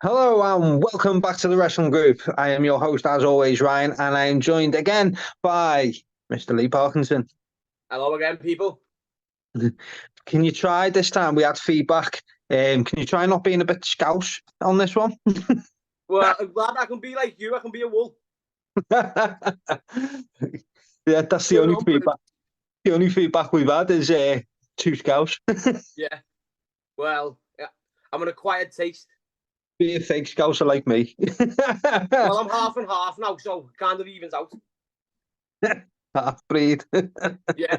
Hello and welcome back to the Wrestling Group. I am your host, as always, Ryan, and I am joined again by Mr. Lee Parkinson. Hello again, people. Can you try this time? We had feedback. Can you try not being a bit scouse on this one? Well, I'm glad I can be like you. I can be a wool. Yeah, that's the only feedback. The only feedback we've had is two scouse. Yeah. Well, yeah, I'm an acquired taste. Be a fake scouser like me. Well, I'm half and half now, so kind of evens out. Half breed. Yeah.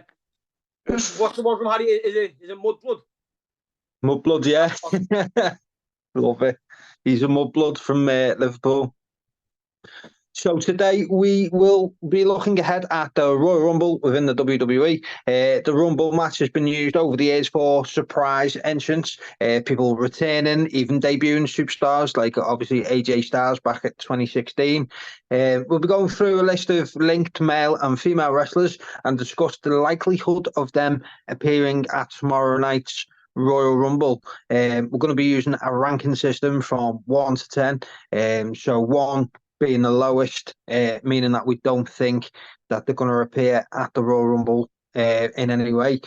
What's the one from Harry? Is it Mudblood? Mudblood, yeah. Love it. He's a mudblood from Liverpool. So today we will be looking ahead at the Royal Rumble within the WWE. The Rumble match has been used over the years for surprise entrants, people returning, even debuting superstars like obviously AJ Styles back at 2016. We'll be going through a list of linked male and female wrestlers and discuss the likelihood of them appearing at tomorrow night's Royal Rumble. We're going to be using a ranking system from 1 to 10. So 1 being the lowest, meaning that we don't think that they're going to appear at the Royal Rumble in any way.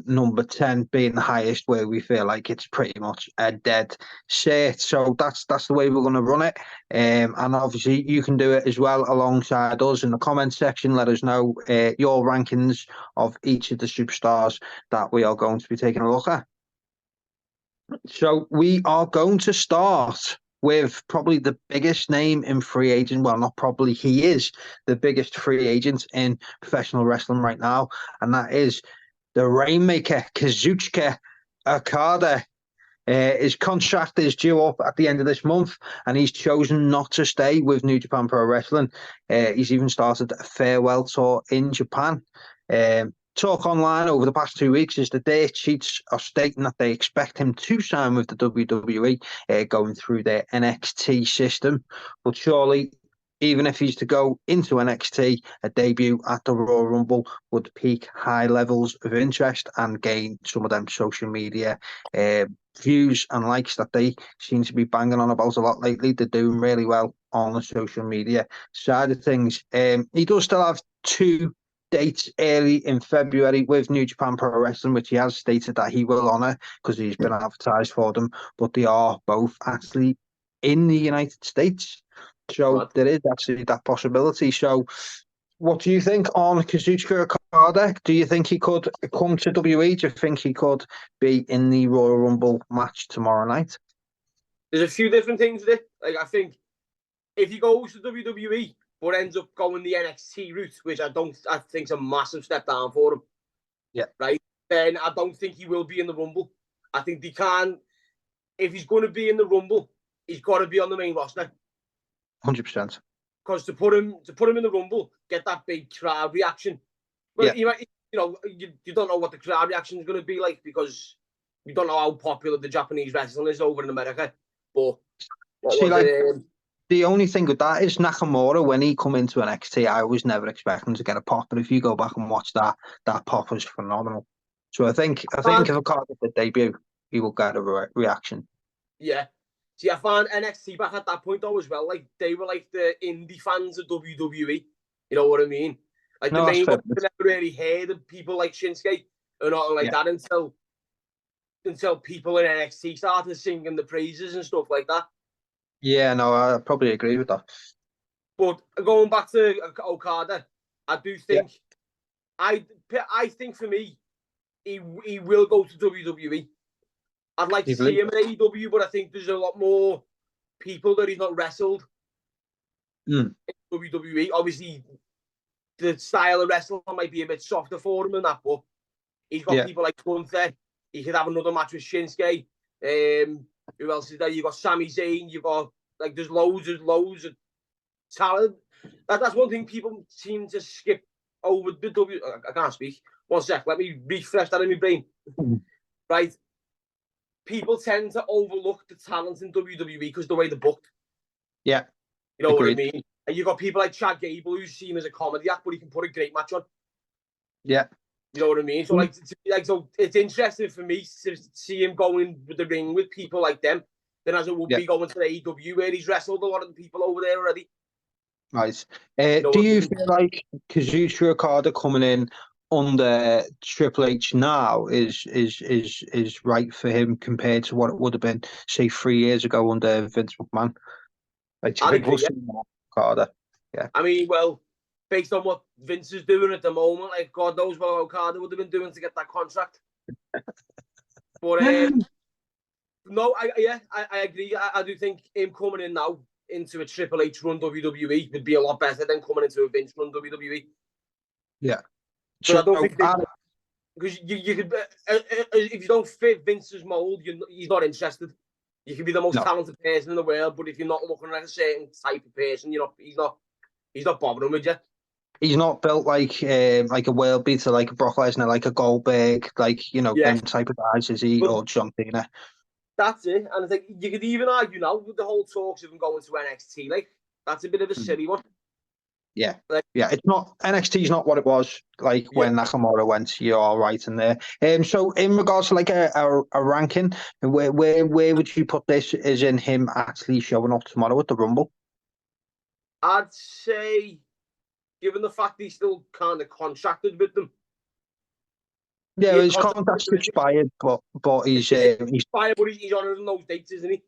Number 10 being the highest, where we feel like it's pretty much a dead set. So that's the way we're going to run it. And obviously you can do it as well alongside us in the comments section. Let us know your rankings of each of the superstars that we are going to be taking a look at. So we are going to start with probably the biggest name in free agent. Well, not probably, he is the biggest free agent in professional wrestling right now. And that is the Rainmaker, Kazuchika Okada. His contract is due up at the end of this month, and he's chosen not to stay with New Japan Pro Wrestling. He's even started a farewell tour in Japan. Talk online over the past 2 weeks is the dirt sheets are stating that they expect him to sign with the WWE, going through their NXT system. But surely, even if he's to go into NXT, a debut at the Royal Rumble would pique high levels of interest and gain some of them social media views and likes that they seem to be banging on about a lot lately. They're doing really well on the social media side of things. He does still have 2 dates early in February with New Japan Pro Wrestling, which he has stated that he will honour because he's been advertised for them, but they are both actually in the United States. So there is actually that possibility. So what do you think on Kazuchika Okada? Do you think he could come to WWE? Do you think he could be in the Royal Rumble match tomorrow night? There's a few different things with it. Like, I think if he goes to WWE but ends up going the NXT route, which I think is a massive step down for him. Yeah. Right. Then I don't think he will be in the Rumble. I think they can. If he's going to be in the Rumble, he's got to be on the main roster. 100%. Because to put him in the Rumble, get that big crowd reaction. Well, yeah. You don't know what the crowd reaction is going to be like because we don't know how popular the Japanese wrestling is over in America. But the only thing with that is Nakamura, when he come into NXT, I was never expecting to get a pop. But if you go back and watch that pop was phenomenal. So I think if Okada did debut, he will get a reaction. Yeah. See, I found NXT back at that point though as well. Like they were like the indie fans of WWE. You know what I mean? Like the main ones never really heard of people like Shinsuke or nothing like that until people in NXT started singing the praises and stuff like that. Yeah, no, I probably agree with that. But going back to Okada, I do think I think for me, he will go to WWE. I'd like to see him at AEW, but I think there's a lot more people that he's not wrestled in WWE. Obviously, the style of wrestling might be a bit softer for him and that, but he's got people like Gunther. He could have another match with Shinsuke. Who else is there? You've got Sami Zayn. You've got, like, there's loads of talent. That's one thing people seem to skip over the I can't speak. One sec. Let me refresh that in my brain. Right. People tend to overlook the talent in WWE because the way they're booked. Yeah. You know what I mean? And you've got people like Chad Gable, who's seen as a comedy act, but he can put a great match on. Yeah. You know what I mean? So so it's interesting for me to see him going with the ring with people like them. than as it would be going to AEW, where he's wrestled a lot of the people over there already. Right. know Do what I you mean? feel like Kazuchika Okada coming in under Triple H now is right for him compared to what it would have been, say, 3 years ago under Vince McMahon? Like, do you I'd think we'll agree, see more Okada? Yeah. I mean, well, based on what Vince is doing at the moment, like God knows what Okada would have been doing to get that contract. But no, I agree. I do think him coming in now into a Triple H run WWE would be a lot better than coming into a Vince run WWE. Yeah. But So I don't think because you could if you don't fit Vince's mold, he's not interested. You can be the most talented person in the world, but if you're not looking like a certain type of person, he's not bothering with you. He's not built like a world beater, like a Brock Lesnar, like a Goldberg, like them type of guys, is he, or John Cena? That's it. And I think you could even argue now with the whole talks of him going to NXT, like that's a bit of a silly one. Yeah, yeah. It's not NXT's not what it was like when Nakamura went. You're all right in there. So in regards to like a ranking, where would you put this? Is in him actually showing up tomorrow at the Rumble? I'd say, given the fact he's still kind of contracted with them. Yeah, his contract's expired, but he's expired, but he's honouring those dates, isn't he?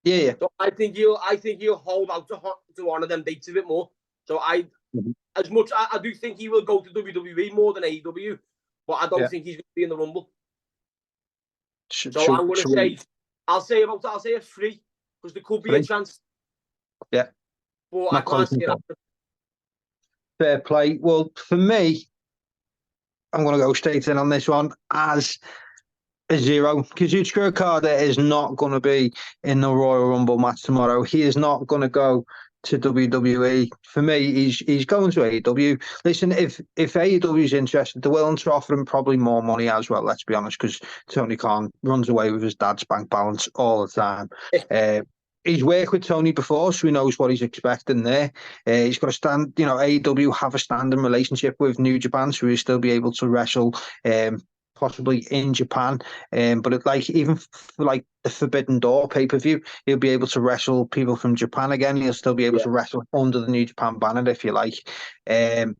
Yeah. So I think he'll hold out to honour them dates a bit more. So as much I do think he will go to WWE more than AEW, but I don't think he's going to be in the Rumble. So I'm going to say, I'll say a 3 because there could be a chance. Yeah, but I can't see it happen. Fair play. Well, for me, I'm going to go straight in on this one as a 0. Kazuchika Okada is not going to be in the Royal Rumble match tomorrow. He is not going to go to WWE. For me, he's going to AEW. Listen, if AEW is interested, they're willing to offer him probably more money as well, let's be honest, because Tony Khan runs away with his dad's bank balance all the time. He's worked with Tony before, so he knows what he's expecting there. He's got a stand, AEW have a standing relationship with New Japan, so he'll still be able to wrestle possibly in Japan. But even for like the Forbidden Door pay-per-view, he'll be able to wrestle people from Japan again. He'll still be able to wrestle under the New Japan banner, if you like. And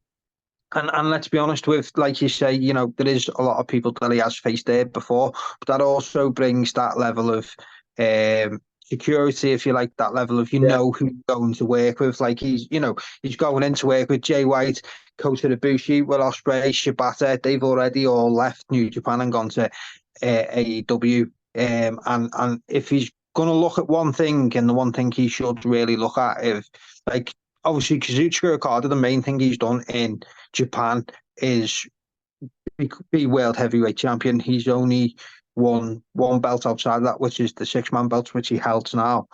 let's be honest with, like you say, there is a lot of people that he has faced there before, but that also brings that level of security, if you like, that level of who you're going to work with. Like he's going in to work with Jay White, Kota Ibushi, Will Ospreay, Shibata. They've already all left New Japan and gone to AEW. And if he's going to look at one thing, and the one thing he should really look at is like, obviously, Kazuchika Okada, the main thing he's done in Japan is be world heavyweight champion. He's only won one belt outside of that, which is the 6-man belt, which he holds now.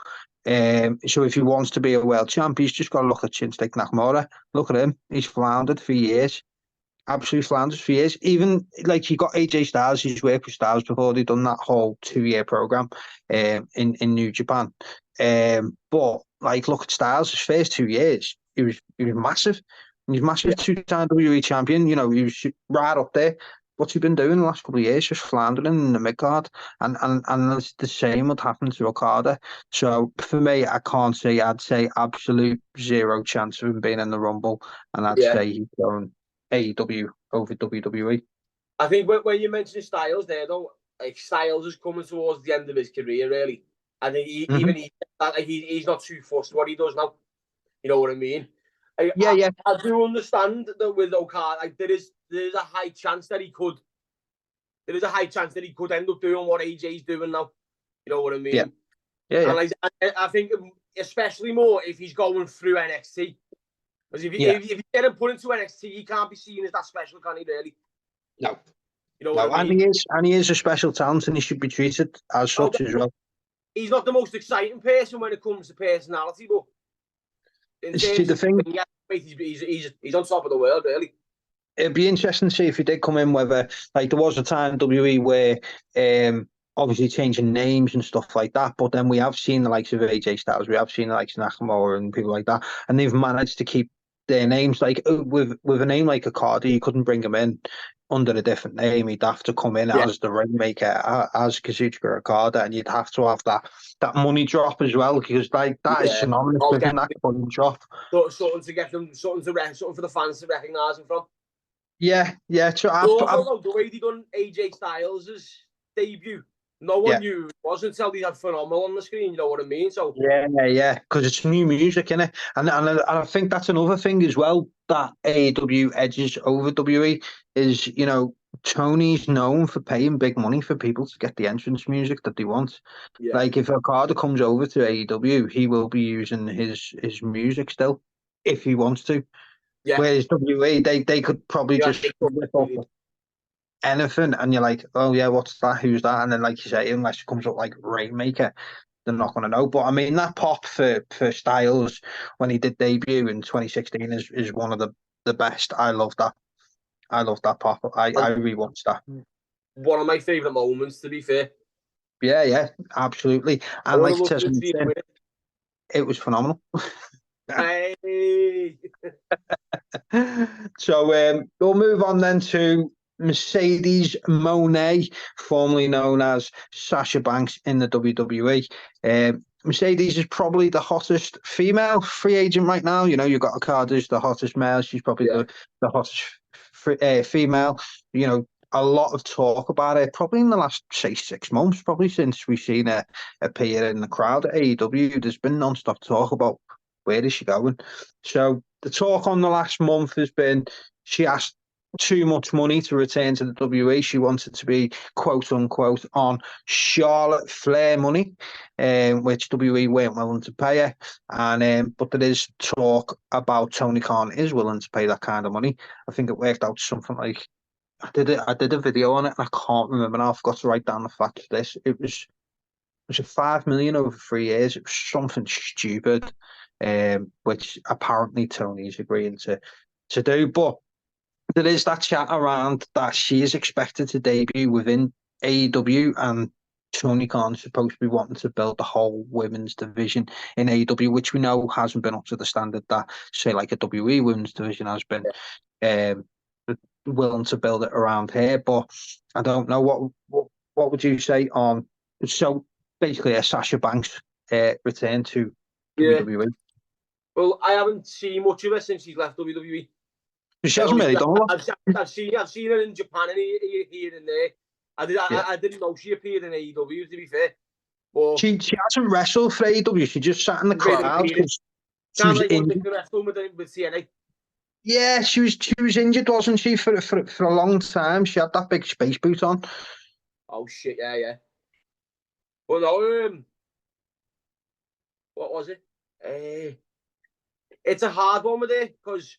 So if he wants to be a world champ, he's just got to look at Shinsuke Nakamura. Look at him. He's floundered for years. Absolutely floundered for years. Even like he got AJ Styles, he's worked with Styles before. They've done that whole 2-year program in New Japan. But like, look at Styles. His first 2 years, he was massive. He's massive 2-time WWE champion. He was right up there. What's he been doing the last couple of years? Just floundering in the mid-card. And the same would happen to Okada. So for me, I can't say. I'd say absolute 0 chance of him being in the Rumble. And I'd say he's going AEW over WWE. I think when you mentioned Styles there, though, like Styles is coming towards the end of his career, really. I think he's not too fussed what he does now. You know what I mean? I do understand that with Okada, like there's a high chance that he could. There is a high chance that he could end up doing what AJ's doing now. You know what I mean? Yeah. And like, I think especially more if he's going through NXT. Because if you get him put into NXT, he can't be seen as that special, can he? Really? No. You know what I mean? And he is a special talent, and he should be treated as such as well. He's not the most exciting person when it comes to personality, but he's on top of the world, really. It'd be interesting to see if he did come in, whether like there was a time WWE where obviously changing names and stuff like that, but then we have seen the likes of AJ Styles, we have seen the likes of Nakamura and people like that, and they've managed to keep their names. Like with a name like Okada, you couldn't bring him in under a different name. He'd have to come in as the Rainmaker, as Kazuchika Okada, and you'd have to have that money drop as well, because like that is synonymous with that money drop. Something to get them, something for the fans to recognise him from. Yeah. So the way they done AJ Styles' debut, no one knew it was until he had Phenomenal on the screen. You know what I mean? So yeah, because it's new music, innit? And I think that's another thing as well that AEW edges over WWE is, you know, Tony's known for paying big money for people to get the entrance music that they want. yeah, Like if Okada comes over to AEW, he will be using his music still if he wants to. yeah. Whereas WWE, they could probably just whip up anything, and you're like, oh yeah, what's that? Who's that? And then, like you say, unless it comes up like Rainmaker, they're not going to know. But I mean, that pop for Styles when he did debut in 2016 is one of the best. I love that. I love that pop. I rewatched that. One of my favourite moments, to be fair. Yeah, absolutely. And like it says, it was phenomenal. Hey. So we'll move on then to Mercedes Monè, formerly known as Sasha Banks in the WWE. Mercedes is probably the hottest female free agent right now. You know, you've got Okada's the hottest male. She's probably the hottest female. You know, a lot of talk about it, probably in the last, say, 6 months, probably since we've seen her appear in the crowd at AEW. There's been non-stop talk about where is she going. So the talk on the last month has been she asked too much money to return to the WWE. She wanted to be, quote unquote, on Charlotte Flair money, which WWE weren't willing to pay her. And but there is talk about Tony Khan is willing to pay that kind of money. I think it worked out something like I did a video on it and I can't remember now. I forgot to write down the facts of this. It was a 5 million over 3 years. It was something stupid. Which apparently Tony's agreeing to do. But there is that chat around that she is expected to debut within AEW, and Tony Khan's supposed to be wanting to build the whole women's division in AEW, which we know hasn't been up to the standard that, say, like a WWE women's division has been. Willing to build it around here, but I don't know what would you say on so basically a Sasha Banks return to WWE. Well, I haven't seen much of her since she's left WWE. She hasn't really done a lot. I've seen her in Japan and here and there. I didn't know she appeared in AEW, to be fair. But she hasn't wrestled for AEW. She just sat in the crowd. She was injured. With TNA. Yeah, she was injured, wasn't she, for a long time? She had that big space boot on. Oh shit! Yeah. Well, no. What was it? It's a hard one with her because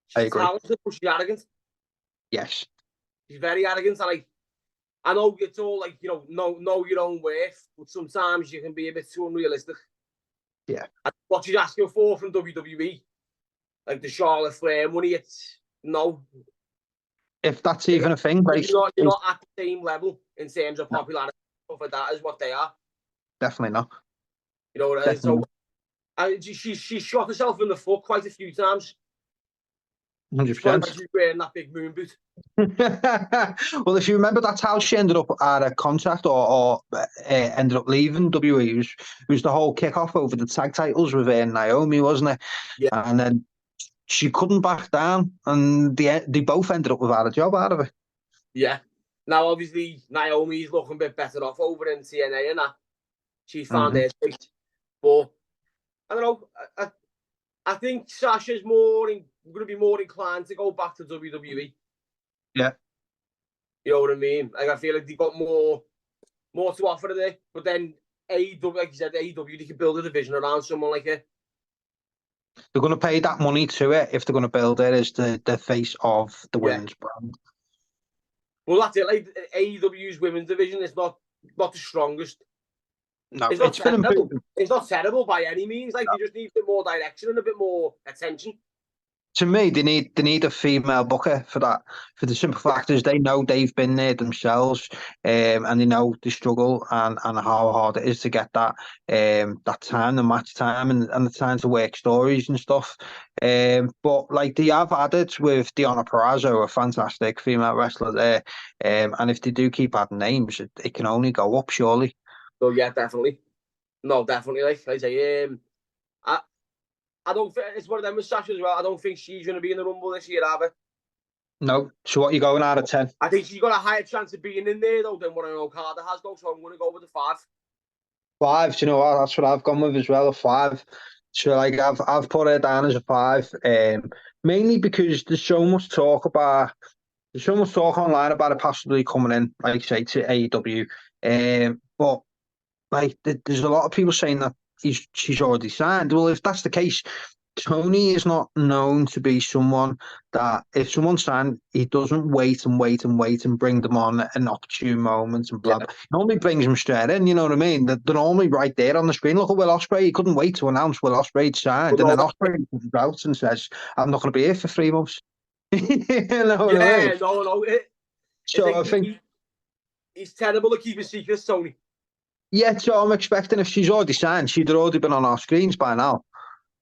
she's talented, but she's arrogant. Yes. She's very arrogant, and I know it's all like, you know your own worth, but sometimes you can be a bit too unrealistic. Yeah. And what she's asking for from WWE, like the Charlotte Flair money, it's no. If that's even a thing, you're not at the same level in terms of popularity and stuff like that as what they are. Definitely not. You know what I mean? So she shot herself in the foot quite a few times. 100%. She's wearing that big moon boot. Well, if you remember, that's how she ended up at a contract or ended up leaving WWE. It was the whole kickoff over the tag titles with Naomi, wasn't it? Yeah. And then she couldn't back down, and they both ended up without a job out of it. Yeah. Now, obviously, Naomi's looking a bit better off over in TNA and that. She's found her space. But, I don't know, I think Sasha's going to be more inclined to go back to WWE. Yeah. You know what I mean? Like, I feel like they've got more to offer there. But then, AEW, like you said, AEW, they can build a division around someone like her. They're going to pay that money to it if they're going to build it as the face of the women's brand. Well, that's it. Like, AEW's women's division is not the strongest. No, it's not terrible. It's not terrible by any means. Like, they just need a bit more direction and a bit more attention. To me, they need a female booker for that. For the simple fact is they know they've been there themselves, and they know the struggle and how hard it is to get that time, the match time, and the time to work stories and stuff. But like they have added with Deonna Purrazzo, a fantastic female wrestler there. And if they do keep adding names, it can only go up, surely. So yeah, definitely. No, definitely. Like I say, I don't think it's one of them with Sasha as well. I don't think she's going to be in the Rumble this year either. No. So what are you going out of 10? I think she's got a higher chance of being in there though than what an Okada has though. So I'm going to go with the 5. 5. Do you know what? That's what I've gone with as well. A 5. So like I've put her down as a 5. Mainly because there's so much talk online about it possibly coming in, like say, to AEW. But like there's a lot of people saying that she's already signed. Well, if that's the case, Tony is not known to be someone that if someone's signed, he doesn't wait and wait and wait and bring them on at an opportune moment and blah, Yeah. blah. He normally brings them straight in, you know what I mean? They're normally right there on the screen. Look at Will Ospreay. He couldn't wait to announce Will Ospreay signed. Well, And then no, Ospreay comes out and says, I'm not going to be here for 3 months. You know what I mean? yeah, no. So I think, He's terrible at keeping secrets, Tony. yeah, so I'm expecting if she's already signed, she'd already been on our screens by now.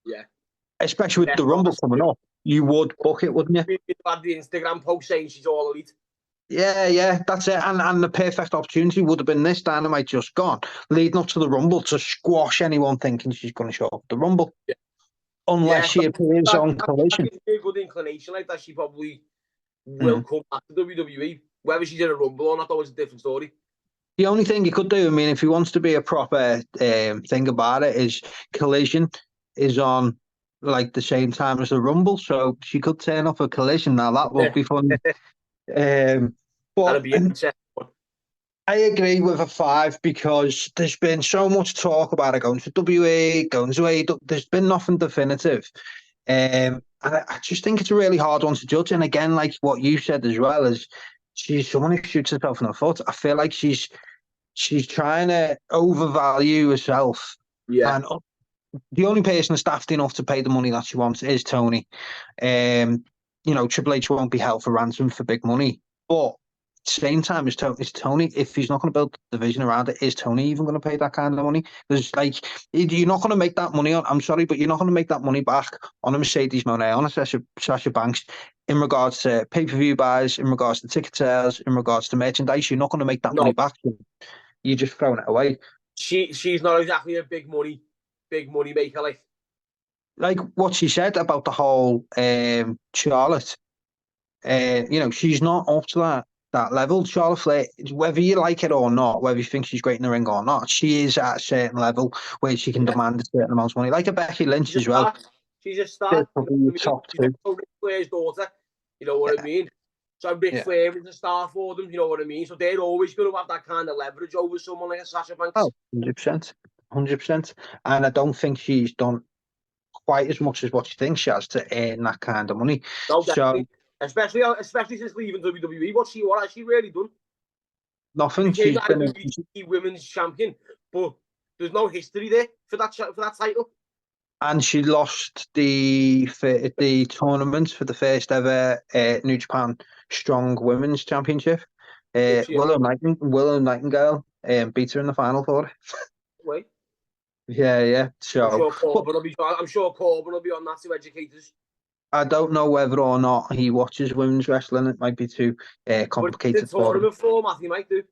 Yeah. Especially with the Rumble coming up. You would book it, wouldn't you? We've had the Instagram post saying she's all elite. Yeah, that's it. And the perfect opportunity would have been this Dynamite just gone, leading up to the Rumble to squash anyone thinking she's going to show up at the Rumble. Yeah. Unless she appears on Collision. That gives me a good inclination like that she probably will come back to WWE. Whether she's in a Rumble or not, that was a different story. The only thing you could do, I mean, if he wants to be a proper thing about it, is Collision is on like the same time as the Rumble, so she could turn up a Collision. Now that would be fun. That'd But be interesting. I agree with a 5 because there's been so much talk about it going to WWE, going to AEW. There's been nothing definitive. And I just think it's a really hard one to judge. And again, like what you said as well, is she's someone who shoots herself in the foot. I feel like she's trying to overvalue herself. Yeah. And the only person staffed enough to pay the money that she wants is Tony. Triple H won't be held for ransom for big money. But at the same time, is Tony, if he's not going to build the division around it, is Tony even going to pay that kind of money? Because like you're not going to make that money on. I'm sorry, but you're not going to make that money back on a Mercedes Monè, on a Sasha Banks, in regards to pay-per-view buys, in regards to ticket sales, in regards to merchandise. You're not going to make that money back. You're just throwing it away. She's not exactly a big money maker, like what she said about the whole Charlotte. She's not up to that level. Charlotte Flair, whether you like it or not, whether you think she's great in the ring or not, she is at a certain level where she can demand a certain amount of money. Like a Becky Lynch as well. She's a star. Top she's Ric Flair's daughter. You know what I mean? So Ric Flair is a star for them. You know what I mean? So they're always going to have that kind of leverage over someone like a Sasha Banks. Oh, 100%. 100%. And I don't think she's done quite as much as what she thinks she has to earn that kind of money. No, definitely. Especially since leaving WWE. What has she really done? Nothing. She's been a WWE women's champion, but there's no history there for that title. And she lost the tournament for the first ever New Japan Strong Women's Championship. Willow Nightingale beat her in the final for it. Wait. Yeah. So I'm sure Corbin will be on that to educate us. I don't know whether or not he watches women's wrestling. It might be too complicated. The tournament format, he might do.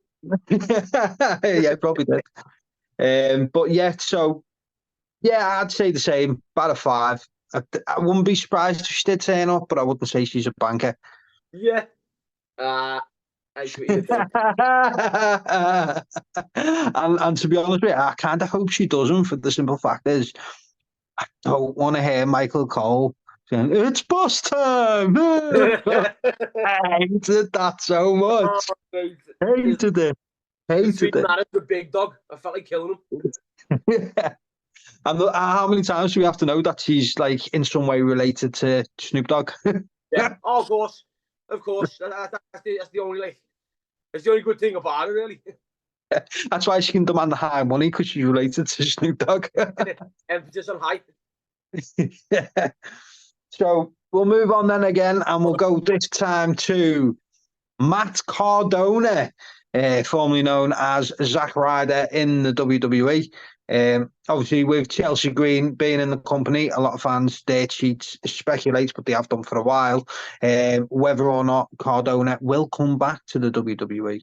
Yeah, probably did. But yeah, so yeah, I'd say the same. About a 5. I wouldn't be surprised if she did turn up, but I wouldn't say she's a banker. Yeah. I agree. And to be honest with you, I kind of hope she doesn't, for the simple fact is I don't want to hear Michael Cole saying, "It's boss time." I hated that so much. Hated it. That is the big dog. I felt like killing him. Yeah. And how many times do we have to know that she's like in some way related to Snoop Dogg? Yeah, of course. That's the only good thing about it, really. That's why she can demand the high money, because she's related to Snoop Dogg. Emphasis on high. Yeah. So we'll move on then again, and we'll go this time to Matt Cardona, formerly known as Zack Ryder in the WWE. Obviously, with Chelsea Green being in the company, a lot of fans, their cheats speculate, but they have done for a while, whether or not Cardona will come back to the WWE.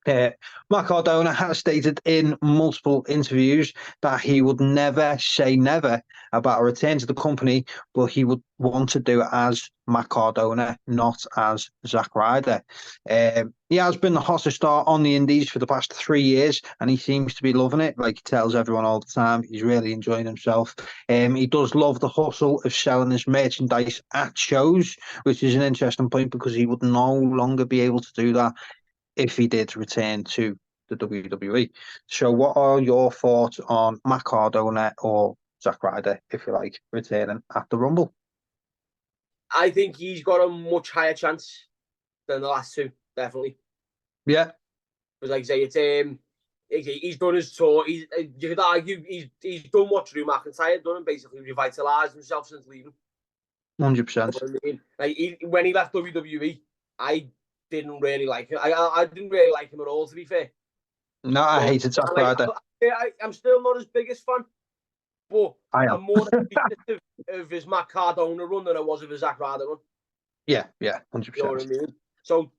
Matt Cardona has stated in multiple interviews that he would never say never about a return to the company, but he would want to do it as Matt Cardona, not as Zack Ryder. He has been the hottest star on the Indies for the past 3 years, and he seems to be loving it. Like he tells everyone all the time, he's really enjoying himself. He does love the hustle of selling his merchandise at shows, which is an interesting point because he would no longer be able to do that if he did return to the WWE. So what are your thoughts on Matt Cardona or Zack Ryder, if you like, returning at the Rumble? I think he's got a much higher chance than the last two, definitely. Yeah. Because like I say, he's done his tour. You could argue he's done what Drew McIntyre had done and basically revitalised himself since leaving. 100%. You know I mean? Like when he left WWE, I didn't really like him. I didn't really like him at all, to be fair. No, I hated Zack Ryder. I'm still not his biggest fan, but I'm more appreciative of his Matt Cardona run than I was of his Zack Ryder run. Yeah, 100%. You know what I mean? So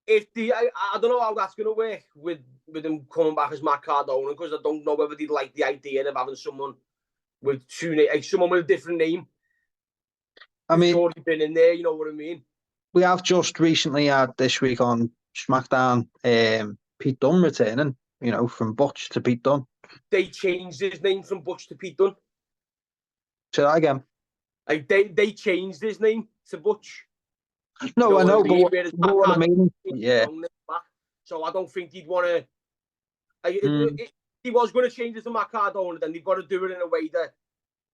if I don't know how that's going to work with him coming back as Matt Cardona, because I don't know whether they'd like the idea of having someone with someone with a different name. I mean, already been in there. You know what I mean? We have just recently had this week on SmackDown, Pete Dunne returning. You know, from Butch to Pete Dunne. They changed his name from Butch to Pete Dunne. Say that again. Like they changed his name to Butch. No, you know I know, but what I mean, yeah. So I don't think he'd want to. If he was going to change it to Matt Cardona, then they've got to do it in a way that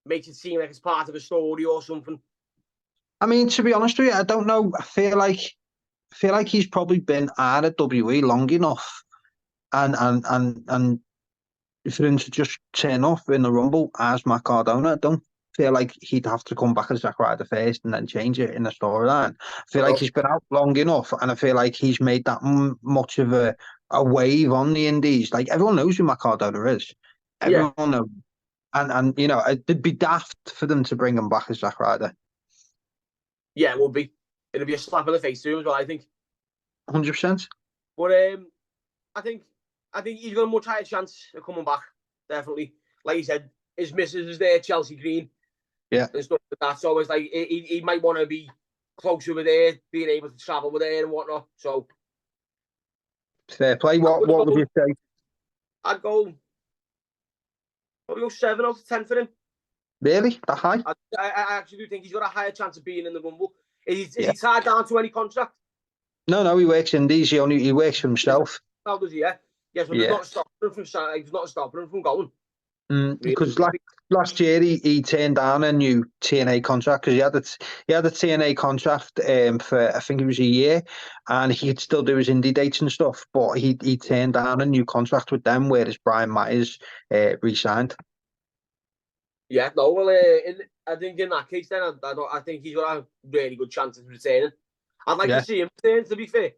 makes it seem like it's part of a story or something. I mean, to be honest with you, I don't know. I feel like he's probably been out of WWE long enough, and for him to just turn up in the Rumble as Matt Cardona, I don't feel like he'd have to come back as Zack Ryder first and then change it in the storyline. I feel like he's been out long enough, and I feel like he's made that much of a wave on the Indies. Like everyone knows who Matt Cardona is. Everyone knows. And you know, it'd be daft for them to bring him back as Zack Ryder. Yeah, it would be. It'd be a slap in the face to him as well, I think. 100%. But I think he's got a much higher chance of coming back. Definitely, like you said, his missus is there, Chelsea Green, and stuff like that. So it's like he might want to be closer with her, being able to travel with her and whatnot. So fair play. What would you say? I'd go probably 7 out of 10 for him. Really? That high? I actually do think he's got a higher chance of being in the Rumble. Is he tied down to any contract? No, he works in these. He works for himself. How does he? Yes, but there's not stopping him from going. Because last year he turned down a new TNA contract because he had a TNA contract for I think it was a year, and he could still do his indie dates and stuff. But he turned down a new contract with them, whereas Brian Myers re-signed. Yeah, no. Well, I think in that case, then I think he's got a really good chance of returning. I'd like to see him return. To be fair,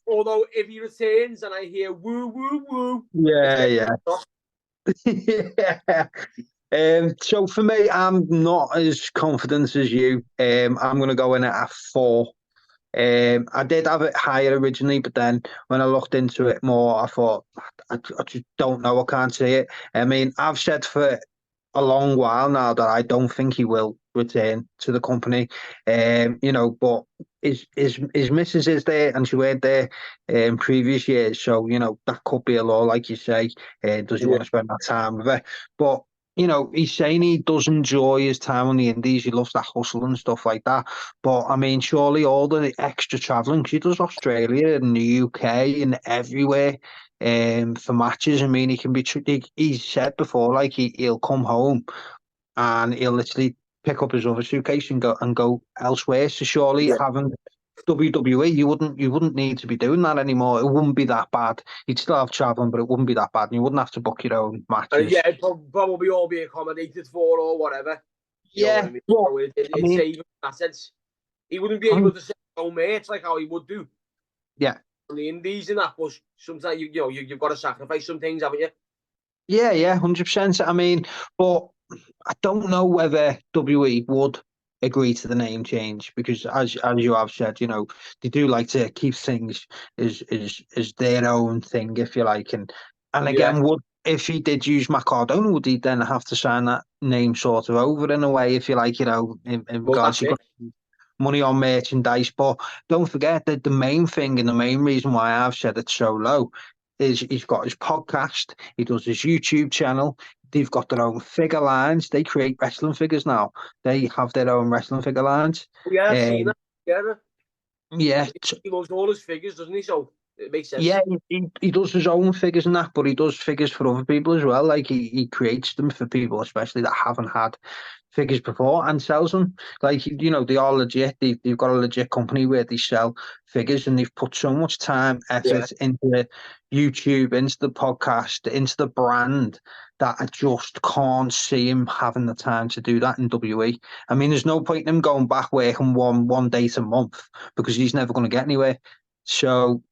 although if he returns and I hear woo woo woo, yeah. So for me, I'm not as confident as you. I'm going to go in at 4. I did have it higher originally, but then when I looked into it more, I thought I just don't know. I can't see it. I mean, I've said for a long while now that I don't think he will return to the company. You know, but his missus is there, and she weren't there in previous years, so you know that could be a law, like you say. Does he want to spend that time with her? But you know, he's saying he does enjoy his time on the Indies. He loves that hustle and stuff like that. But I mean, surely all the extra traveling, because he does Australia and the UK and everywhere for matches. I mean, he can be. He's said before, like he'll come home and he'll literally pick up his other suitcase and go elsewhere. So surely having WWE, you wouldn't need to be doing that anymore. It wouldn't be that bad. You'd still have traveling, but it wouldn't be that bad, and you wouldn't have to book your own matches. It'd probably all be accommodated for or whatever. You know what Yeah, I mean? well, So I it's mean, safe in that sense. He wouldn't be able to say no merch like how he would do yeah. on the indies and that, but sometimes you've got to sacrifice some things, haven't you? Yeah, 100%. I mean, but I don't know whether WWE would agree to the name change because, as you have said, they do like to keep things as their own thing, if you like. And Yeah. again, would if he did use Cardona, would he then have to sign that name sort of over in a way, if you like, in Well, regards that's to it. money on merchandise? But don't forget that the main thing and the main reason why I've said it so low is he's got his podcast, he does his YouTube channel, they've got their own figure lines, they create wrestling figures now. They have their own wrestling figure lines. Yeah, I've seen that. Yeah, Yeah, he loves all his figures, doesn't he? So it makes sense. yeah, he does his own figures and that, but he does figures for other people as well. Like he creates them for people, especially that haven't had figures before, and sells them. Like they are legit. They've got a legit company where they sell figures, and they've put so much time, Yeah. effort into YouTube, into the podcast, into the brand that I just can't see him having the time to do that in WWE. I mean, there's no point in him going back working one day a month because he's never going to get anywhere. So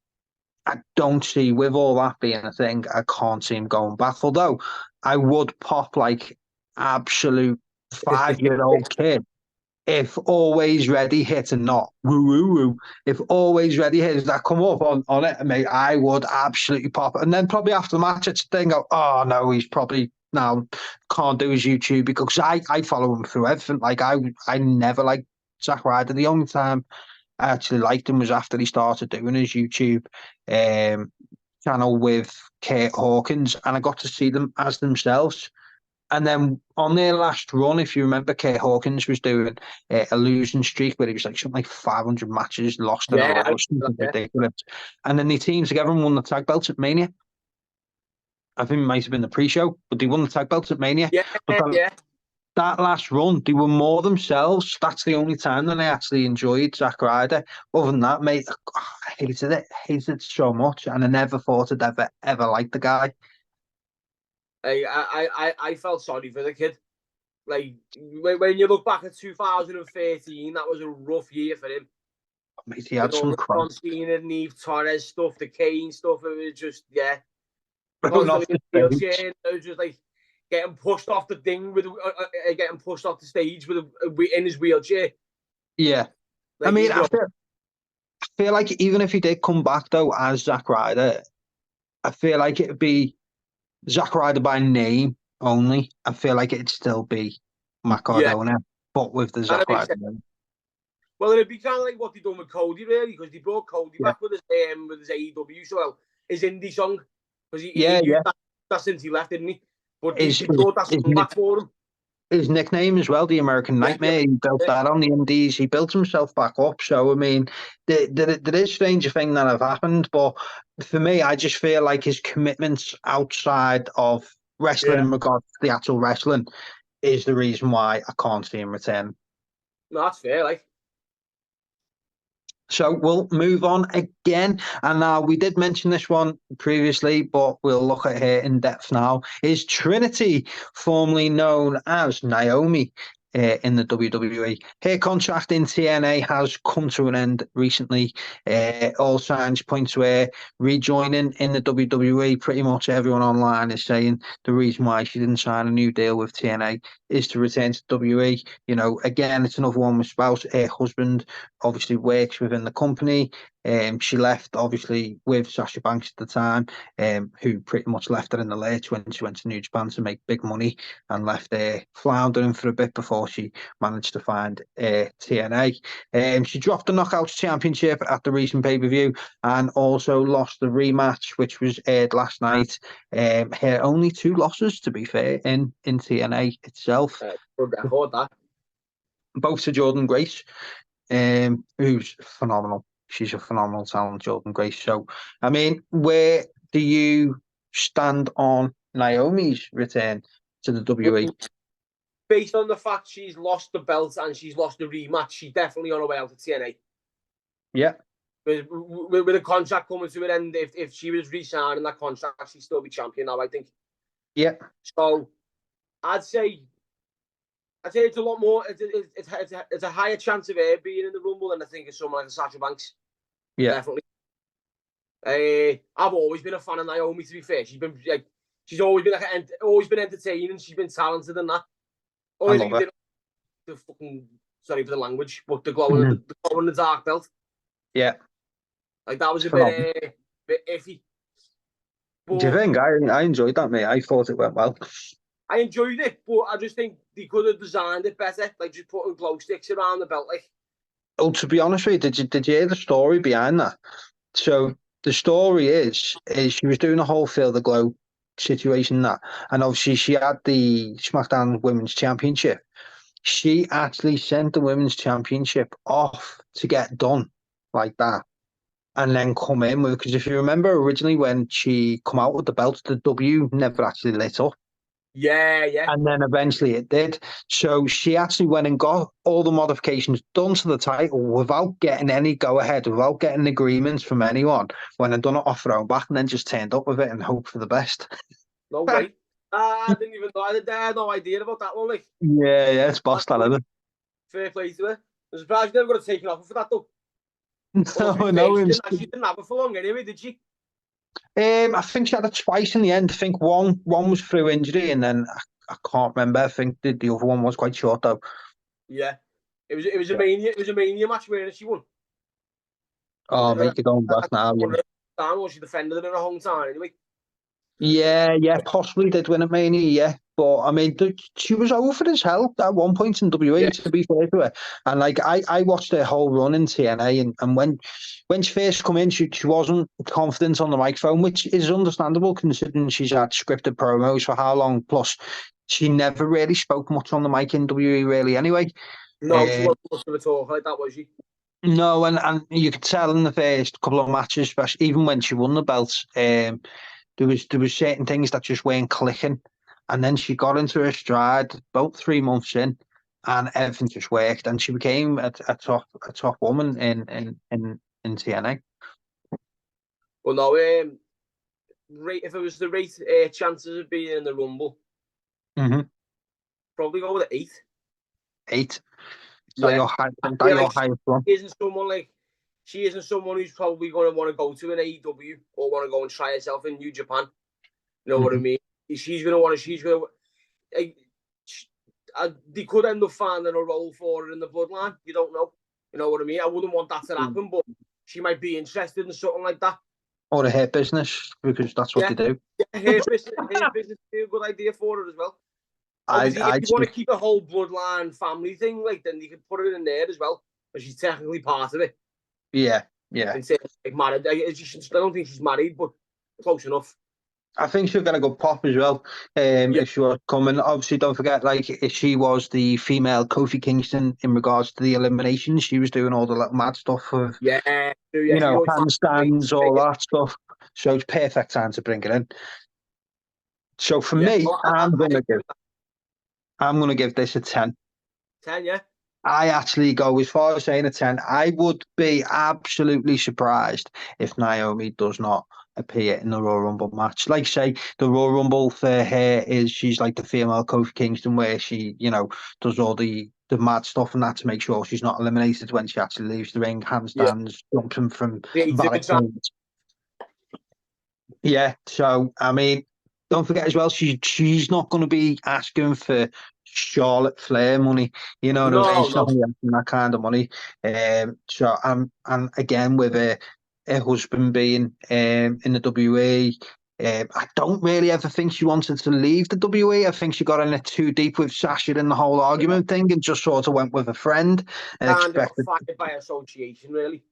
I don't see, with all that being a thing, I can't see him going back. Although I would pop like absolute 5-year-old kid if Always Ready hit and not woo woo woo. If Always Ready hits that come up on it, mate, I would absolutely pop it. And then probably after the match, it's thing go, oh no, he's probably now can't do his YouTube because I follow him through everything. Like I never liked Zack Ryder. The only time I actually liked him was after he started doing his YouTube channel with Kurt Hawkins, and I got to see them as themselves. And then on their last run, if you remember, Kurt Hawkins was doing a losing streak where he was like something like 500 matches lost in a Yeah, row, something ridiculous. And then they teamed together and won the tag belts at Mania. I think it might have been the pre-show, but they won the tag belts at Mania. yeah, But yeah. that last run, they were more themselves. That's the only time that I actually enjoyed Zack Ryder. Other than that, mate, I hated it so much, and I never thought I'd ever like the guy. I felt sorry for the kid. Like when you look back at 2013, that was a rough year for him. Mate, he had With all some the crap. John Cena and Eve Torres stuff, the Kane stuff, it was just Going off constantly in the the stage. wheelchair. It was just like getting pushed off the thing getting pushed off the stage in his wheelchair. Yeah. I Like mean, I feel like even if he did come back though as Zack Ryder, I feel like it'd be Zack Ryder by name only. I feel like it'd still be Matt yeah, Cardona, but with the and Zack it makes Ryder sense. name. Well, it'd be kind of like what they done with Cody, really, because they brought Cody Yeah, back with his AEW, so his indie song, because he yeah, used yeah. that since he left, didn't he? But His, they his, brought that his, song back for him. his nickname as well, the American Yeah, Nightmare. He built that on the Indies. He built himself back up. So I mean, there is stranger thing that have happened, but for me, I just feel like his commitments outside of wrestling yeah. in regards to the actual wrestling is the reason why I can't see him return. No, that's fair. Like, So we'll move on again. And now we did mention this one previously, but we'll look at her in depth now. Is Trinity, formerly known as Naomi, in the WWE. Her contract in TNA has come to an end recently. All signs point to her rejoining in the WWE. Pretty much everyone online is saying the reason why she didn't sign a new deal with TNA is to return to WWE. Again, it's another one with spouse. Her husband obviously works within the company. She left obviously with Sasha Banks at the time, who pretty much left her in the lurch when she went to New Japan to make big money and left her floundering for a bit before she managed to find TNA. She dropped the Knockouts Championship at the recent pay-per-view and also lost the rematch, which was aired last night. Her only 2 losses, to be fair, in TNA itself. good record that. Both to Jordan Grace, who's phenomenal. She's a phenomenal talent, Jordan Grace. So, I mean, where do you stand on Naomi's return to the WWE? Based on the fact she's lost the belt and she's lost the rematch, she's definitely on her way out to TNA. Yeah. With a contract coming to an end, if she was re-signing that contract, she'd still be champion now, I think. Yeah. So, I'd say I'd say it's a lot more. It's a higher chance of her being in the Rumble than I think of someone like Sasha Banks. Yeah. Definitely. I've always been a fan of Naomi. To be fair, she's always been entertaining. She's been talented and that. Only thing did the fucking, sorry for the language, but the glow in the dark belt. Yeah. Like that was a bit iffy. But do you think? I enjoyed that, mate. I thought it went well. I enjoyed it, but I just think they could have designed it better, like just putting glow sticks around the belt, like. Oh, to be honest with you, did you hear the story behind that? So the story is she was doing a whole Feel the Glow situation, that, and obviously she had the SmackDown Women's Championship. She actually sent the Women's Championship off to get done like that, and then come in with, because if you remember originally when she come out with the belt, the W never actually lit up. Yeah. And then eventually it did. So she actually went and got all the modifications done to the title without getting any go-ahead, without getting agreements from anyone. Went and done it off her own back and then just turned up with it and hoped for the best. No way. I didn't even know. I had no idea about that one. Like, Yeah, it's boss that, isn't it? fair play to her. I'm surprised she never got taken off for that, though. No, she didn't have it for long anyway, did she? I think she had it twice in the end. I think one was through injury, and then I can't remember. I think the other one was quite short though. Yeah, it was a mania match where she won. Oh, mate, you're going back now. Yeah. Or she defended it in her hometown anyway. Yeah, possibly did win a Mania, yeah. But I mean, she was over as hell at one point in WWE, to be fair to her. And like, I watched her whole run in TNA, and when she first come in, she wasn't confident on the microphone, which is understandable considering she's had scripted promos for how long. Plus, she never really spoke much on the mic in WWE, really, anyway. No, she wasn't much of a talk like that, was she? No, and you could tell in the first couple of matches, especially even when she won the belt, there was certain things that just weren't clicking, and then she got into her stride about 3 months in, and everything just worked, and she became a top woman in TNA. Well, no, if it was the rate chances of being in the Rumble, probably go with 8. 8. Yeah. Your highest one. She isn't someone who's probably going to want to go to an AEW or want to go and try herself in New Japan. You know what I mean? She's going to. They could end up finding a role for her in the bloodline. You don't know. You know what I mean? I wouldn't want that to happen, but she might be interested in something like that. Or a hair business, because that's what they do. Yeah, hair business is a good idea for her as well. Obviously, if you want to keep a whole bloodline family thing, like, then you could put it in there as well, but she's technically part of it. Yeah. Instead of, like, married. I don't think she's married, but close enough. I think she'll get a good pop as well. If she was coming, obviously, don't forget, like, if she was the female Kofi Kingston in regards to the eliminations, she was doing all the little mad stuff of, handstands, all that stuff. So it's perfect time to bring it in. So for me, I'm gonna give this a 10. 10, yeah. I actually go as far as saying a 10. I would be absolutely surprised if Naomi does not appear in the Royal Rumble match. Like, say, the Royal Rumble for her is she's like the female Kofi Kingston, where she, does all the mad stuff and that to make sure she's not eliminated when she actually leaves the ring, handstands, jumping from barricades. Yeah, so, I mean, don't forget as well, she's not going to be asking for Charlotte Flair money, you know what I mean? She's not going to be asking that kind of money. So, and again, with her husband being in the WWE, I don't really ever think she wanted to leave the WWE. I think she got in it too deep with Sasha in the whole argument thing and just sort of went with a friend. And expected fired by association, really.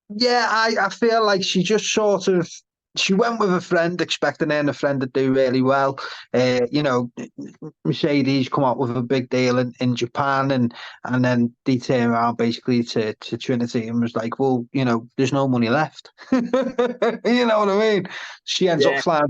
Yeah, I feel like she just sort of, she went with a friend, expecting her and a friend to do really well. Mercedes come out with a big deal in Japan, and then they turn around basically to Trinity and was like, well, there's no money left. You know what I mean? She ends up flying,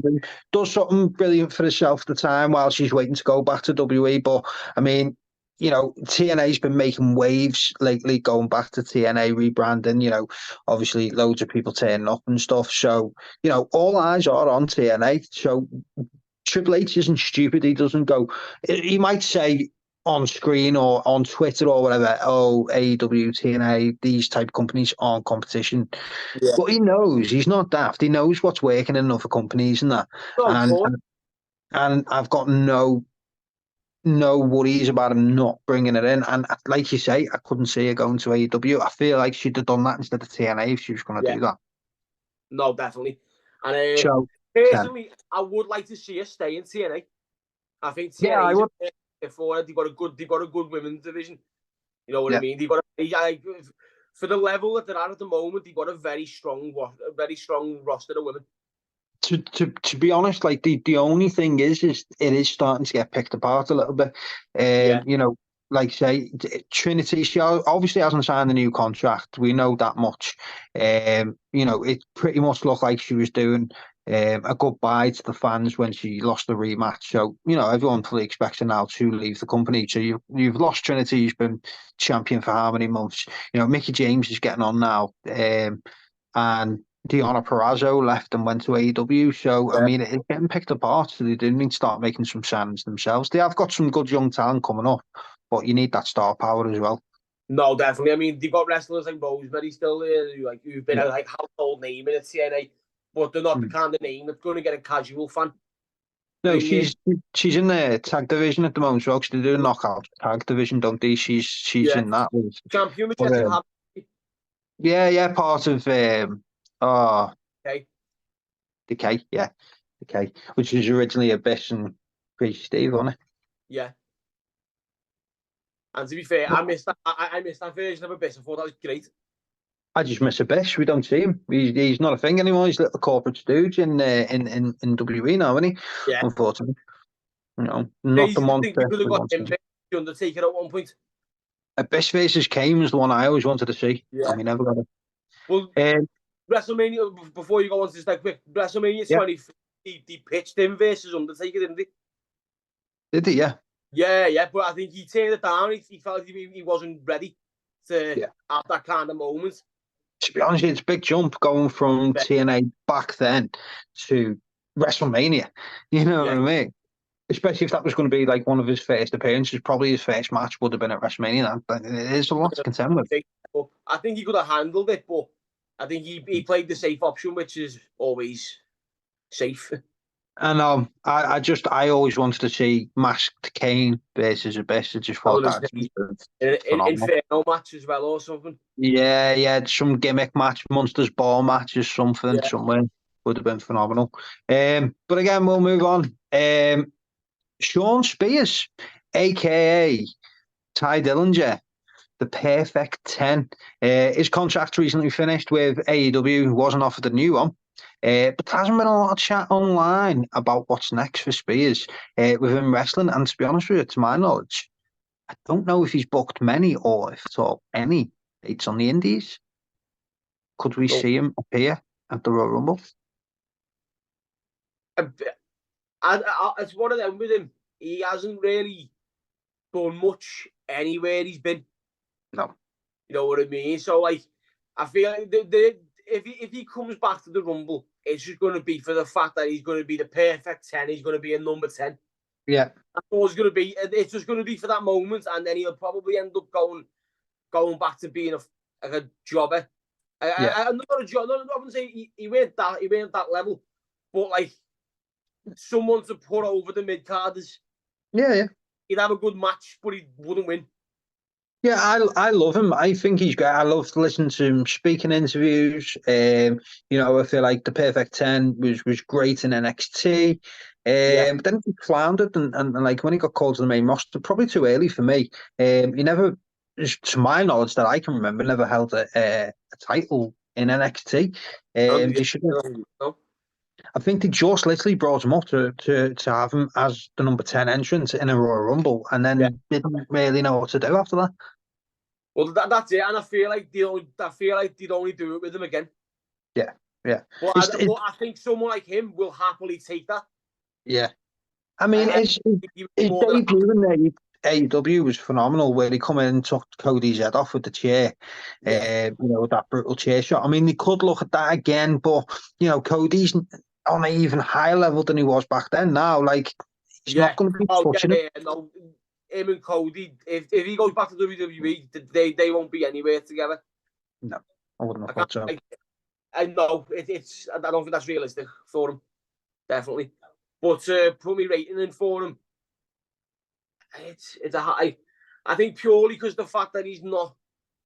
does something brilliant for herself at the time while she's waiting to go back to WWE. But I mean, TNA's been making waves lately, going back to TNA rebranding, obviously loads of people turning up and stuff. So, all eyes are on TNA. So Triple H isn't stupid. He doesn't go, he might say, on screen or on Twitter or whatever, oh, AEW, TNA, these type of companies aren't competition. Yeah. But he knows, he's not daft. He knows what's working in other companies and that. No, And I've got no worries about him not bringing it in. And like you say, I couldn't see her going to AEW. I feel like she'd have done that instead of TNA if she was going to do that. No, definitely. And So, personally, I would like to see her stay in TNA. I think TNA I would. Before they've got a good women's division. You know what I Yeah. mean? They've got for the level that they're at the moment, they've got a very strong roster of women. To be honest, like the only thing is it is starting to get picked apart a little bit. You know, like say Trinity, she obviously hasn't signed a new contract. We know that much. You know, it pretty much looked like she was doing a goodbye to the fans when she lost the rematch. So, you know, everyone fully expects her now to leave the company. So you've lost Trinity, who's been champion for how many months? You know, Mickey James is getting on now. And Deonna Purrazzo left and went to AEW. So, I mean, it's getting picked apart. So they do need to start making some signings themselves. They have got some good young talent coming up, but you need that star power as well. No, definitely. I mean, they've got wrestlers like Rosemary still there, who've been a household name in the TNA, but they're not the kind of name that's going to get a casual fan. No, she's in the tag division at the moment, so they do knockout tag division, don't they? She's in that. Champion with Jessica Happy. Yeah, part of Decay, Decay, which was originally Abyss and Crazy Steve, wasn't it? Yeah. And to be fair, I missed that version of Abyss. I thought that was great. I just miss Abyss. We don't see him. He's not a thing anymore. He's a little corporate stooge in WWE now, isn't he? Yeah. Unfortunately, you know, not the monster. I think you could have got him the Undertaker at one point. Abyss versus Kane was the one I always wanted to see. Yeah. And we never got it. Well, WrestleMania, before you go on to this, like quick, WrestleMania 23, they pitched him versus Undertaker, didn't they? Did he? Yeah. Yeah, but I think he turned it down. He felt he wasn't ready to have that kind of moment. To be honest, it's a big jump going from TNA back then to WrestleMania. You know what I mean? Especially if that was going to be like one of his first appearances. Probably his first match would have been at WrestleMania. It is a lot to contend with. I think he could have handled it, but I think he played the safe option, which is always safe. And I always wanted to see Masked Kane versus Abyss. I just thought that an Inferno match as well or something. Yeah, some gimmick match, Monsters Ball match or something somewhere would have been phenomenal. But again, we'll move on. Sean Spears, aka Ty Dillinger, the Perfect 10. His contract recently finished with AEW, who wasn't offered a new one. But there hasn't been a lot of chat online about what's next for Spears within wrestling. And to be honest with you, to my knowledge, I don't know if he's booked many or if at all any dates on the Indies. Could we see him appear at the Royal Rumble? It's one of them with him. He hasn't really done much anywhere he's been. No. You know what I mean? So, like, I feel like if he comes back to the Rumble, it's just going to be for the fact that he's going to be the perfect 10. He's going to be a number 10. Yeah. That's all it's going to be. It's just going to be for that moment, and then he'll probably end up going back to being a jobber. I'm not a jobber. I wouldn't say he weren't that level, but like someone to put over the mid carders. Yeah. He'd have a good match, but he wouldn't win. Yeah, I love him. I think he's great. I love to listen to him speak in interviews. You know, I feel like the Perfect 10 was great in NXT. But then he floundered and like when he got called to the main roster, probably too early for me. He never, to my knowledge that I can remember, never held a title in NXT. They should have. I think they just literally brought him up to have him as the number 10 entrant in a Royal Rumble and then didn't really know what to do after that. Well, that's it, and I feel like they'd only do it with him again. Yeah. But I think someone like him will happily take that. Yeah. I mean, his debut in AEW was phenomenal, where he come in and took Cody's head off with the chair. You know, that brutal chair shot. I mean, they could look at that again, but, you know, Cody's on an even higher level than he was back then now. Like, he's not going to be touching it. No, him and Cody, if he goes back to WWE, they won't be anywhere together. No, I wouldn't have thought so. I know it's. I don't think that's realistic for him. Definitely, but put me rating in for him. It's a high. I think purely because the fact that he's not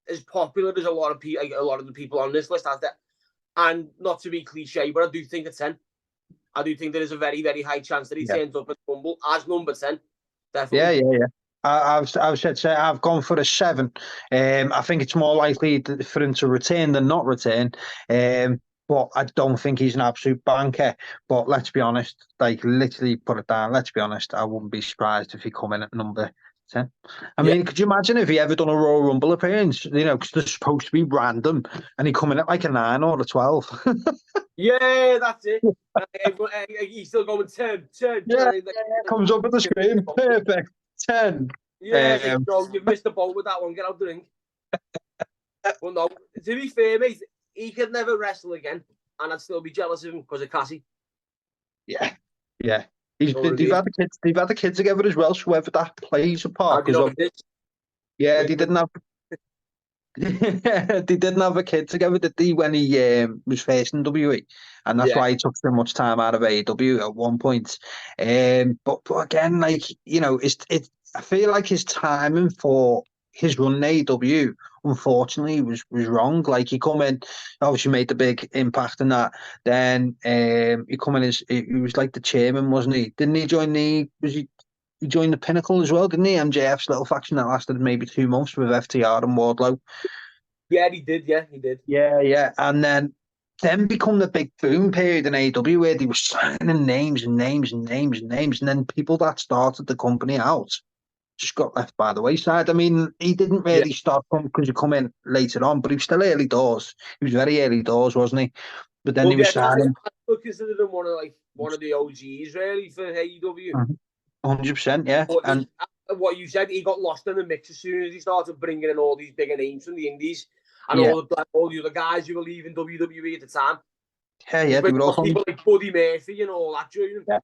as popular as a lot of people, a lot of the people on this list, and not to be cliche, but I do think it's 10. I do think there is a very, very high chance that he turns up at Rumble as number 10. Definitely. Yeah. I've gone for a 7. I think it's more likely for him to retain than not retain. But I don't think he's an absolute banker. But let's be honest, like literally put it down. Let's be honest, I wouldn't be surprised if he come in at number 10. I mean, could you imagine if he ever done a Royal Rumble appearance? You know, because they're supposed to be random, and he come in at like a 9 or a 12. Yeah, that's it. He's still going 10. Yeah, comes up with the screen. Perfect. 10. Yeah, you've missed the boat with that one. Get out the ring. But no, to be fair, mate, he could never wrestle again, and I'd still be jealous of him because of Cassie. Yeah. They've had the kids together as well. So whether that plays a part, because they didn't have. They didn't have a kid together, did they, when he was first in WWE, and that's why he took so much time out of AEW at one point. But again, like you know, I feel like his timing for his run in AEW, unfortunately, was wrong. Like he come in, obviously made the big impact in that. Then he come in as he was like the chairman, wasn't he? Didn't he join the? He joined the Pinnacle as well, didn't he? MJF's little faction that lasted maybe 2 months with FTR and Wardlow. Yeah, he did. Yeah. And then become the big boom period in AEW where they were signing names. And then people that started the company out just got left by the wayside. I mean, he didn't really start because he come in later on, but he was still early doors. He was very early doors, wasn't he? But then he was signing. I considered him one of the OGs really for AEW. 100%, yeah. But and what you said, he got lost in the mix as soon as he started bringing in all these bigger names from the Indies and all the other guys who were leaving WWE at the time. Yeah, they were all people like Buddy Murphy and all that joining. Yeah.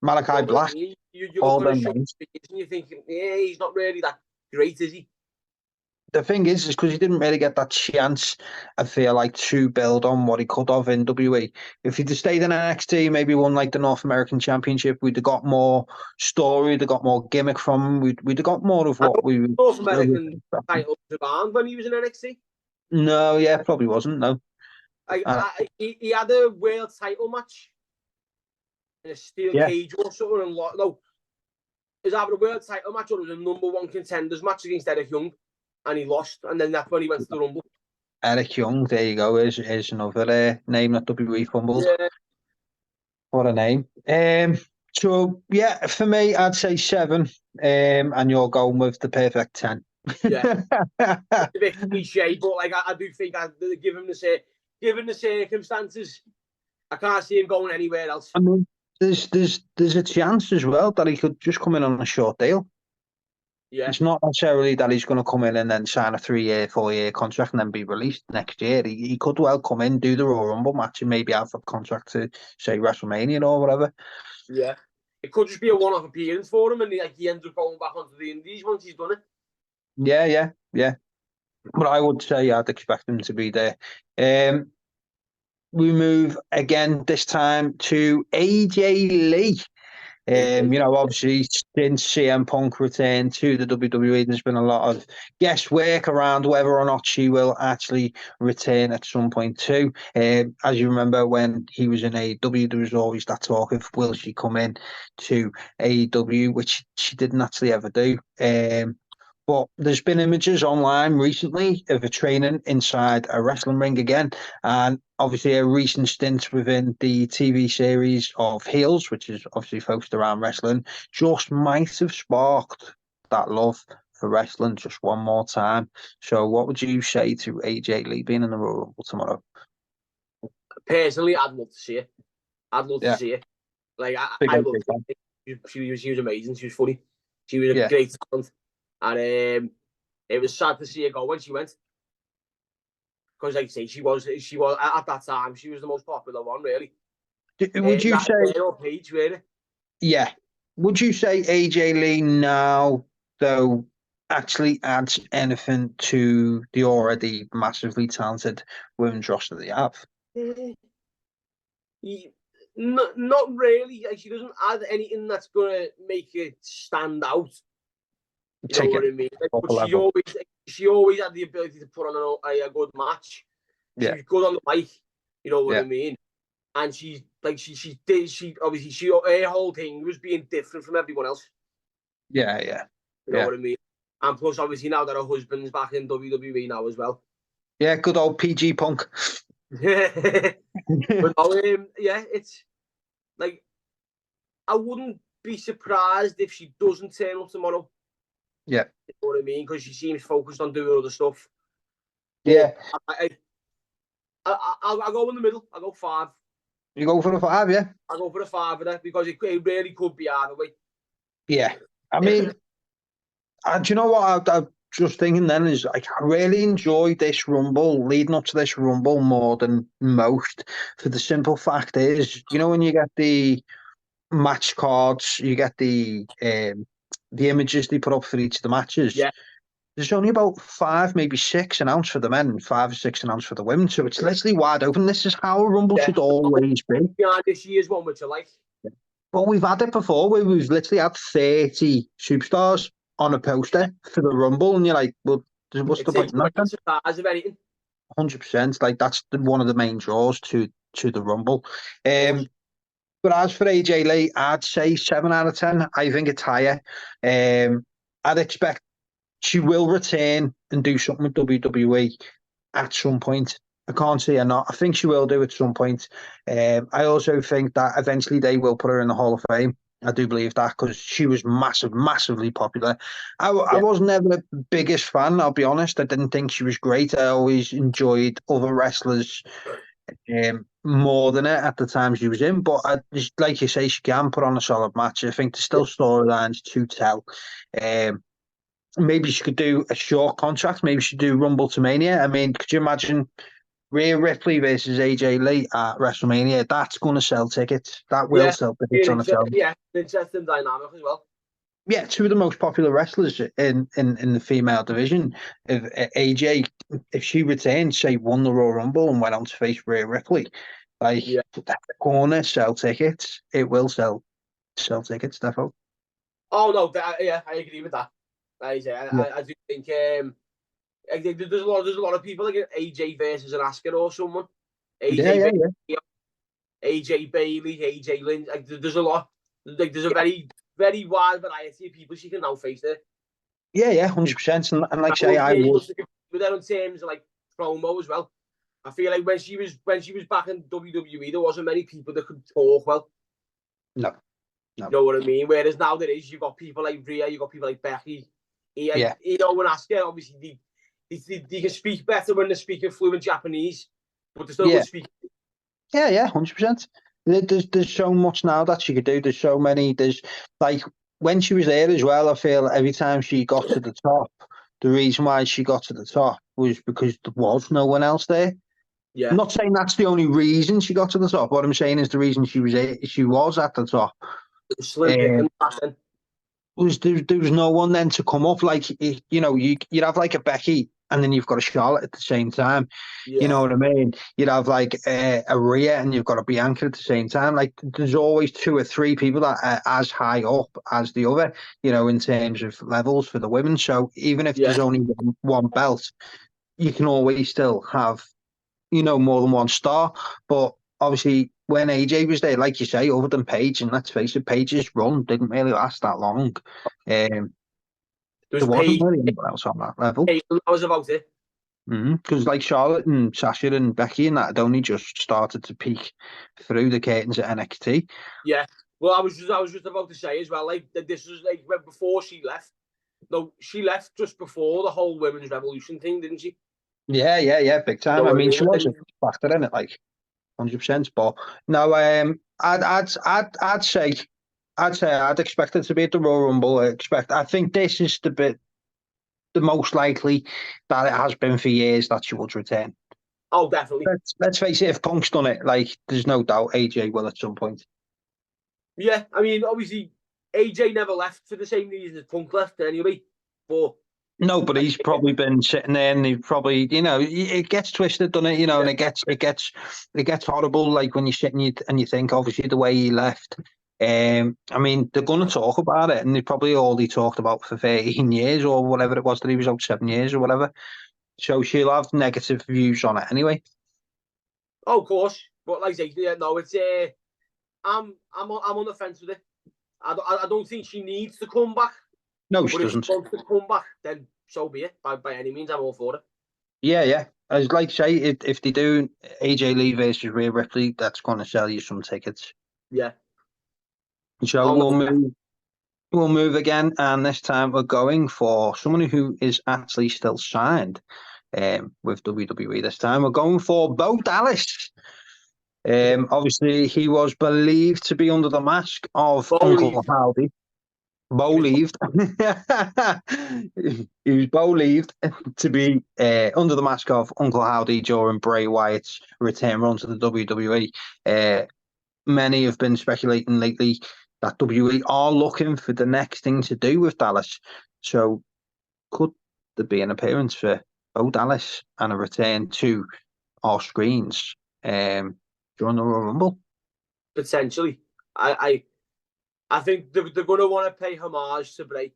Malachi Black. You look at a show and you're thinking, he's not really that great, is he? The thing is because he didn't really get that chance, I feel like, to build on what he could have in WWE. If he'd stayed in NXT, maybe won like the North American Championship, we'd have got more story, we'd have got more gimmick from him, we'd have got more of what we would. North American title was when he was in NXT? No, probably wasn't, no. He had a world title match in a steel cage or something. It was either a world title match or it was a #1 contenders match against Eric Young. And he lost, and then that's when he went to the Rumble. Eric Young, there you go, is another name that WWE fumbled. Yeah. What a name. So, for me, I'd say 7, and you're going with the perfect 10. Yeah. It's a bit cliche, but like I do think, given the circumstances, I can't see him going anywhere else. I mean, there's a chance as well that he could just come in on a short deal. Yeah. It's not necessarily that he's going to come in and then sign a 3-year, 4-year contract and then be released next year. He could well come in, do the Royal Rumble match and maybe have a contract to, say, WrestleMania or whatever. Yeah. It could just be a one-off appearance for him and he ends up going back onto the Indies once he's done it. Yeah. But I would say I'd expect him to be there. We move again this time to AJ Lee. Obviously, since CM Punk returned to the WWE, there's been a lot of guesswork around whether or not she will actually return at some point too. As you remember, when he was in AEW, there was always that talk of will she come in to AEW, which she didn't actually ever do. But there's been images online recently of her training inside a wrestling ring again. And obviously a recent stint within the TV series of Heels, which is obviously focused around wrestling, just might have sparked that love for wrestling just one more time. So what would you say to AJ Lee being in the Royal Rumble tomorrow? Personally, I'd love to see it. I'd love to see it. Like, I love it. She was amazing. She was funny. She was a great talent. And it was sad to see her go when she went, because like I say, she was at that time she was the most popular one, really. Would you say? Page, really? Yeah. Would you say AJ Lee now though, actually adds anything to the already massively talented women's roster they have. Not really. Like, she doesn't add anything that's gonna make it stand out. You know what I mean? Like, but she always had the ability to put on a good match. She was good on the mic. You know what I mean? And she obviously her whole thing was being different from everyone else. Yeah. You know what I mean? And plus, obviously, now that her husband's back in WWE now as well. Yeah, good old PG Punk. But it's like, I wouldn't be surprised if she doesn't turn up tomorrow. Yeah. You know what I mean? Because she seems focused on doing other stuff. But I'll go in the middle. I'll go 5. You go for a 5, yeah? I'll go for a 5 of that, because it really could be either way. Yeah. I mean, do you know what I'm just thinking then is, like, I really enjoyed this Rumble, leading up to this Rumble more than most, for the simple fact is, you know, when you get the match cards, you get the images they put up for each of the matches. Yeah. There's only about 5, maybe 6 announced for the men, and 5 or 6 announced for the women. So it's literally wide open. This is how a Rumble should always be. Yeah, this year's one, which I like. But we've had it before where we've literally had 30 superstars on a poster for the Rumble, and you're like, well, what's the point in that then? Surprise of anything. 100%. Like, that's one of the main draws to the Rumble. But as for AJ Lee, I'd say 7 out of 10. I think it's higher. I'd expect she will return and do something with WWE at some point. I can't see her not. I think she will do at some point. I also think that eventually they will put her in the Hall of Fame. I do believe that, because she was massively popular. I was never the biggest fan, I'll be honest. I didn't think she was great. I always enjoyed other wrestlers more than it at the time she was in. But like you say, she can put on a solid match. I think there's still storylines to tell. Maybe she could do a short contract. Maybe she could do Rumble to Mania. I mean, could you imagine Rhea Ripley versus AJ Lee at WrestleMania? That's going to sell tickets. That will sell tickets on its own. Yeah, interesting dynamic as well. Yeah, 2 of the most popular wrestlers in the female division. If AJ, if she returned, say, won the Royal Rumble and went on to face Rhea Ripley, that's going to sell tickets. It will sell tickets, definitely. Oh no, I agree with that. I do think there's a lot of people like AJ versus an Asuka or someone. AJ Bailey, AJ Lynch. Like, there's a lot. Like, there's a very wide variety of people she can now face there. Yeah, 100%. And like I say, I would. But then in terms of like promo as well, I feel like when she was back in WWE, there wasn't many people that could talk well. No. You know what I mean? Whereas now there is, you've got people like Rhea, you've got people like Becky. You know, when Asuka, obviously they can speak better when they're speaking fluent Japanese, but they're still good speaking. Yeah, 100%. There's so much now that she could do. There's so many. There's, like, when she was there as well, I feel every time she got to the top, the reason why she got to the top was because there was no one else there. Yeah. I'm not saying that's the only reason she got to the top. What I'm saying is the reason she was at the top. There was no one then to come up. Like, you know, you'd have like a Becky, and then you've got a Charlotte at the same time. You know what I mean? You'd have like a Rhea, and you've got a Bianca at the same time. Like, there's always 2 or 3 people that are as high up as the other, you know, in terms of levels for the women. So even if there's only one belt, you can always still have, you know, more than one star. But obviously, when AJ was there, like you say, other than Paige, and let's face it, Paige's run didn't really last that long. There wasn't really anyone else on that level. I was about it. Because like Charlotte and Sasha and Becky and that had only just started to peek through the curtains at NXT. Yeah. Well, I was just about to say as well, like, that this was like before she left. No, she left just before the whole women's revolution thing, didn't she? Yeah, big time. I mean, she was a factor in it, like 100%. But no, I'd say I'd expect it to be at the Royal Rumble. I think this is the most likely that it has been for years that she would return. Oh, definitely. Let's face it, if Punk's done it, like, there's no doubt AJ will at some point. Yeah, I mean, obviously, AJ never left for the same reason as Punk left anyway. But no, but he's probably been sitting there, and he probably, it gets twisted, doesn't it? And it gets horrible. Like when you sit and you think, obviously, the way he left. I mean, they're going to talk about it, and they probably all he talked about for 13 years or whatever it was that he was out 7 years or whatever. So she'll have negative views on it anyway. Oh, of course, but like I say, no, it's I'm on the fence with it. I don't think she needs to come back. No, she but doesn't. If she wants to come back, then so be it. By any means, I'm all for it. Yeah. As like say, if they do AJ Lee versus Rhea Ripley, that's going to sell you some tickets. Yeah. So we'll move again, and this time we're going for someone who is actually still signed with WWE. This time we're going for Bo Dallas. Obviously, he was believed to be under the mask of Uncle Howdy. Believed. He was believed to be under the mask of Uncle Howdy during Bray Wyatt's return run to the WWE. Many have been speculating lately that WWE are looking for the next thing to do with Dallas. So could there be an appearance for Bo Dallas and a return to our screens during the Royal Rumble? Potentially. I think they're going to want to pay homage to Bray.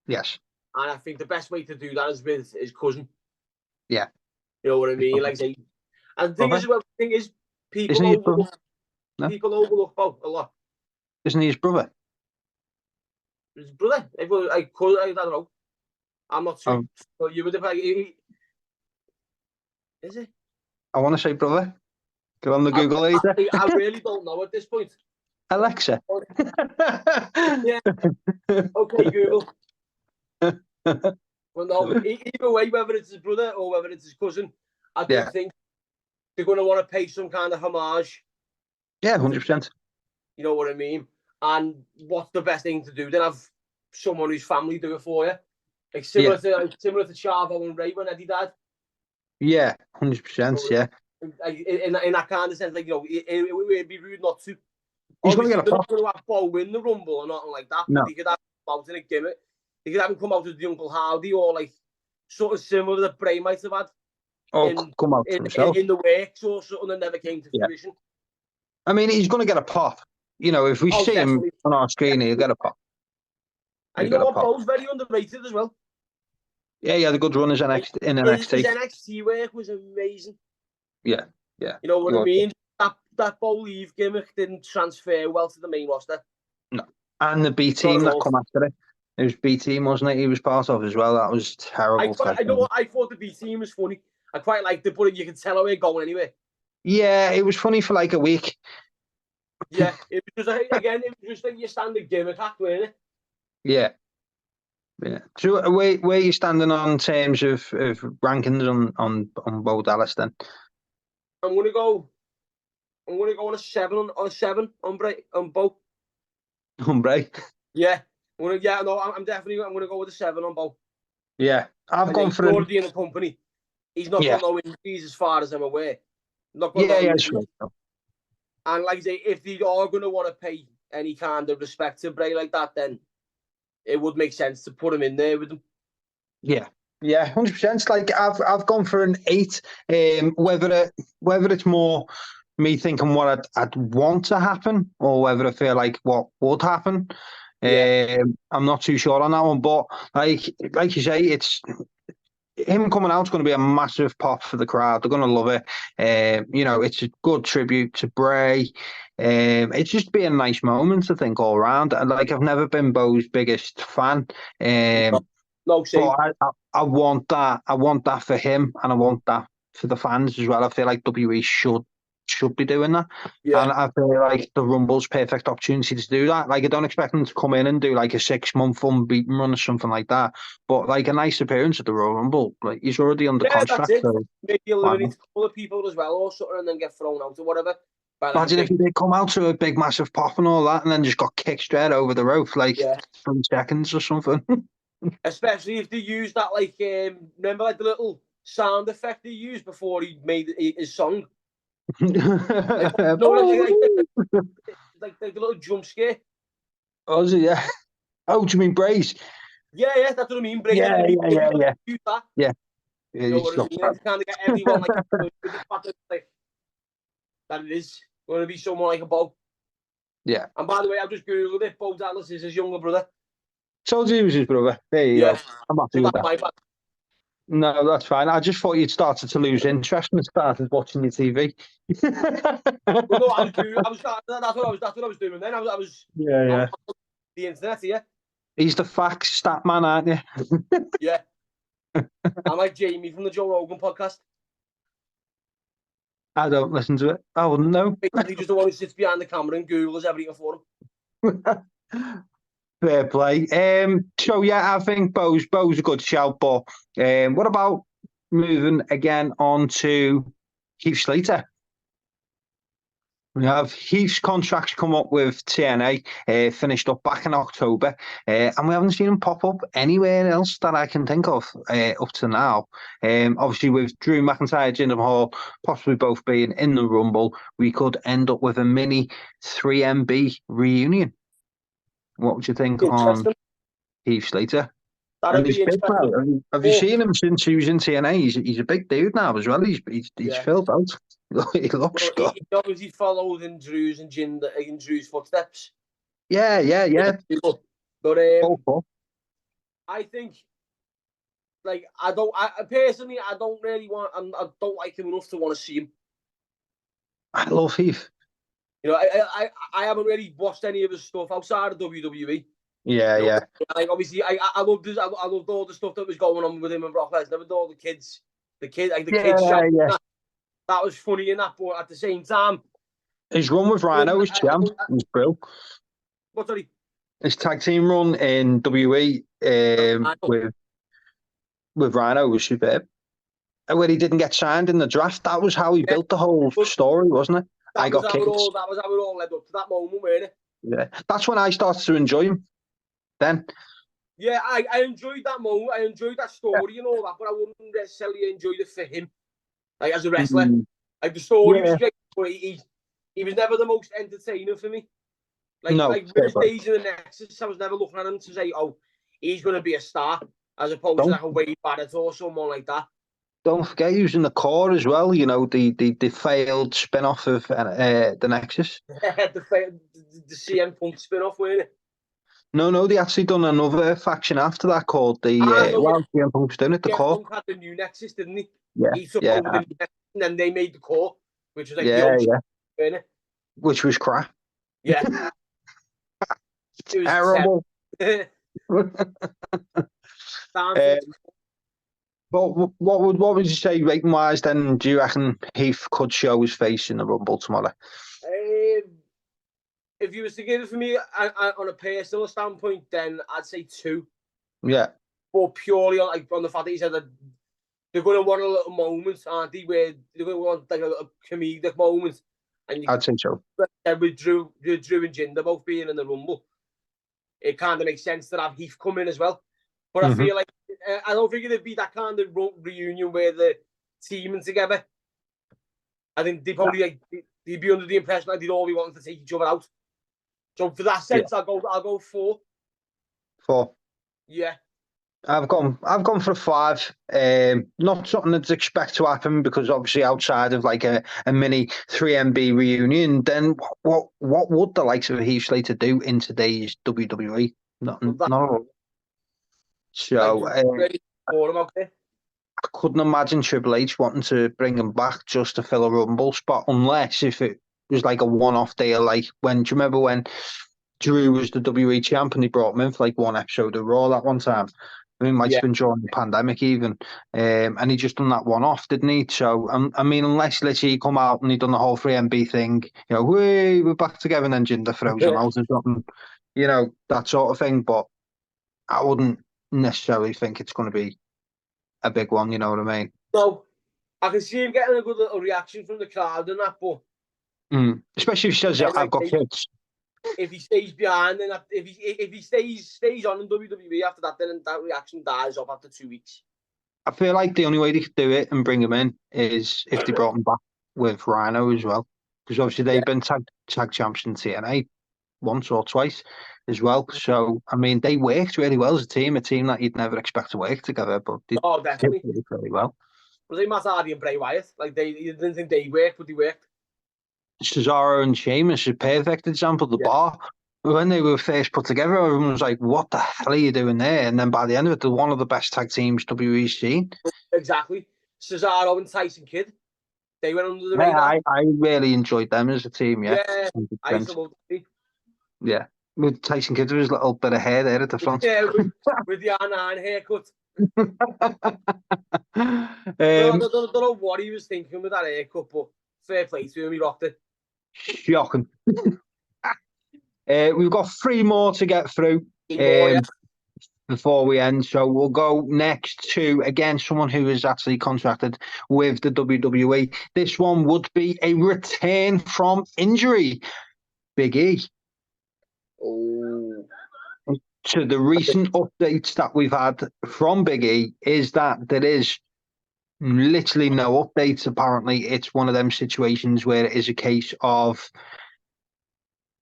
Yes. And I think the best way to do that is with his cousin. Yeah. You know what I mean? Like, say, and the thing is, people overlook Bo a lot. Isn't he his brother? His brother? I don't know. I'm not sure. But you would have. Is it? I want to say brother. Get on the Google later. I really don't know at this point. Alexa. Yeah. Okay, Google. Well, no. Either way, whether it's his brother or whether it's his cousin, I do think they're going to want to pay some kind of homage. Yeah, 100%. You know what I mean? And what's the best thing to do? Then have someone whose family do it for you, like similar to Chavo and Ray when Eddie died. Yeah, 100%. Yeah. In that kind of sense, like it would be rude not to. He's going to get a pop. They're not going to have Bo win the Rumble or nothing like that. No. But he could have come out in a gimmick. He could have him come out as the Uncle Howdy or like sort of similar that Bray might have had. Or come out himself in the works or something that never came to fruition. I mean, he's going to get a pop. If we see him on our screen, he'll get a pop. And you know what? Bo's very underrated as well. Yeah, he had a good run as NXT. His NXT work was amazing. Yeah. You know what I mean? That Bo Leave gimmick didn't transfer well to the main roster. No. And the B team that come after it. It was B team, wasn't it? He was part of as well. That was terrible. I know what I thought the B team was funny. I quite liked it, but you can tell how it going anyway. Yeah, it was funny for like a week. Yeah, it was just like your standard gimmick act, wasn't it? Yeah. So where you standing on terms of rankings on Bo Dallas then? I'm gonna go on a 7 on Bo. On Bray? Yeah. I'm gonna go with a 7 on Bo. Yeah. I've gone for Jordy in the company. He's not got no injuries as far as I'm aware. And like I say, if they are going to want to pay any kind of respect to Bray like that, then it would make sense to put him in there with them. Yeah, 100%. Like I've gone for an 8. Whether it's more me thinking what I'd want to happen or whether I feel like what would happen. I'm not too sure on that one, but like you say, it's him coming out is going to be a massive pop for the crowd. They're going to love it. It's a good tribute to Bray. It's just be a nice moment, I think, all around. Like I've never been Bo's biggest fan. But I want that. I want that for him, and I want that for the fans as well. I feel like WWE should be doing that. Yeah. And I feel like the Rumble's perfect opportunity to do that. Like I don't expect them to come in and do like a 6-month unbeaten run or something like that. But like a nice appearance at the Royal Rumble. Like he's already under contract. That's it. So maybe eliminate a couple of people as well or something and then get thrown out or whatever. Imagine if they come out to a big massive pop and all that and then just got kicked straight over the rope like 3 seconds or something. Especially if they use that remember like the little sound effect they used before he made his song. like the little jump scare. Oh, is it? Yeah. Oh, do you mean Bray's? Yeah, that's what I mean. Bring Yeah. that. Yeah. You know what I mean? It's kind of get everyone like with the fact that it is going to be someone like a Bo. Yeah. And by the way, I've just googled it. Bo Dallas is his younger brother. Told you he was his brother. There you go. I'm happy with that. No, that's fine. I just thought you'd started to lose interest and started watching your TV. Well, no, that's what I was doing then. I was Yeah. The internet, yeah. He's the facts stat man, aren't you? Yeah. I'm like Jamie from the Joe Rogan podcast. I don't listen to it. I wouldn't know. Basically, just the one who sits behind the camera and Googles everything for him. Fair play. So yeah, I think Bo's a good shout, but what about moving again on to Heath Slater? We have Heath's contracts come up with TNA, finished up back in October, and we haven't seen him pop up anywhere else that I can think of up to now. Obviously, with Drew McIntyre, Jinder Mahal possibly both being in the Rumble, we could end up with a mini 3MB reunion. What would you think on Heath Slater? That'd be big now. Have you seen him since he was in TNA? He's a big dude now as well. He's filled out. He looks good. He obviously followed in Drew's and Drew's footsteps. Yeah. But I think, like, I personally don't really want. I don't like him enough to want to see him. I love Heath. You know, I haven't really watched any of his stuff outside of WWE. Yeah, you know, like obviously, I loved all the stuff that was going on with him and Brock Lesnar, with all the kids, kids shouting. That was funny in that, but at the same time, his run with Rhino was champ. It was brilliant. What, sorry? His tag team run in WWE with Rhino was superb. And when he didn't get signed in the draft, that was how he built the whole story, wasn't it? That was how it all led up to that moment, wasn't it? Yeah, that's when I started to enjoy him. Then. Yeah, I enjoyed that moment. I enjoyed that story and all that, but I wouldn't necessarily enjoy it for him, like as a wrestler. Like the story was great, but he was never the most entertaining for me. Like with his days in the Nexus, I was never looking at him to say, "Oh, he's going to be a star," as opposed to like a Wade Barrett or someone like that. Don't forget he was in the core as well. You know, the failed spin-off of the Nexus. the CM Punk spin-off, weren't it? No, they actually done another faction after that called the CM Punk's doing it, the core. Punk had the new Nexus, didn't he? Yeah. He took over the new Nexus, and then they made the core, which was like the old weren't it? Which was crap. Yeah. It was terrible. But what would you say rating wise then? Do you reckon Heath could show his face in the Rumble tomorrow? If you was to give it for me on a personal standpoint, then I'd say 2. Yeah. But purely on the fact that he said that they're going to want a little moment, aren't they? Where they're going to want like a comedic moment. And I'd say so. With Drew and Jinder both being in the Rumble, it kind of makes sense to have Heath come in as well. But I feel like I don't think it'd be that kind of reunion where they're teaming together. I think they probably they'd be under the impression that they'd all be wanting to take each other out. So for that sense, I'll go 4. 4. Yeah. I've gone for a 5. Not something that's expect to happen because obviously outside of like a mini 3MB reunion, then what would the likes of Heath Slater do in today's WWE? Not at all. So I couldn't imagine Triple H wanting to bring him back just to fill a Rumble spot, unless if it was like a one-off deal. Like do you remember when Drew was the WWE champ and he brought him in for like one episode of Raw that one time? I mean, it might have been during the pandemic even. And he just done that one-off, didn't he? So, I mean, unless literally he come out and he done the whole 3MB thing, you know, we're back together and then Jinder throws him out or something, you know, that sort of thing. But I wouldn't necessarily think it's going to be a big one, you know what I mean? So, I can see him getting a good little reaction from the crowd and that, but... Especially if he says, I've got kids. If he stays behind, and if he stays on in WWE after that, then that reaction dies off after 2 weeks. I feel like the only way they could do it and bring him in is if they brought him back with Rhino as well, because obviously they've been tag champs in TNA once or twice as well. So, I mean, they worked really well as a team that you'd never expect to work together, but they Oh, did definitely. really well. Was it Matt Hardy and Bray Wyatt? Like, you didn't think they worked, but they worked. Cesaro and Sheamus is a perfect example. The Yeah. Bar, when they were first put together, everyone was like, what the hell are you doing there? And then by the end of it, they're one of the best tag teams WWE's seen. Exactly. Cesaro and Tyson Kidd. They went under the Yeah, radar. I really enjoyed them as a team, yeah. Yeah, I used to love them. Yeah. With Tyson Kidd with his little bit of hair there at the front. Yeah, with the R9 haircut. I don't know what he was thinking with that haircut, but fair play to him, he rocked it. Shocking. We've got 3 more to get through before we end. So we'll go next to, again, someone who is actually contracted with the WWE. This one would be a return from injury. Big E. Oh. So the recent updates that we've had from Big E is that there is literally no updates. Apparently, it's one of them situations where it is a case of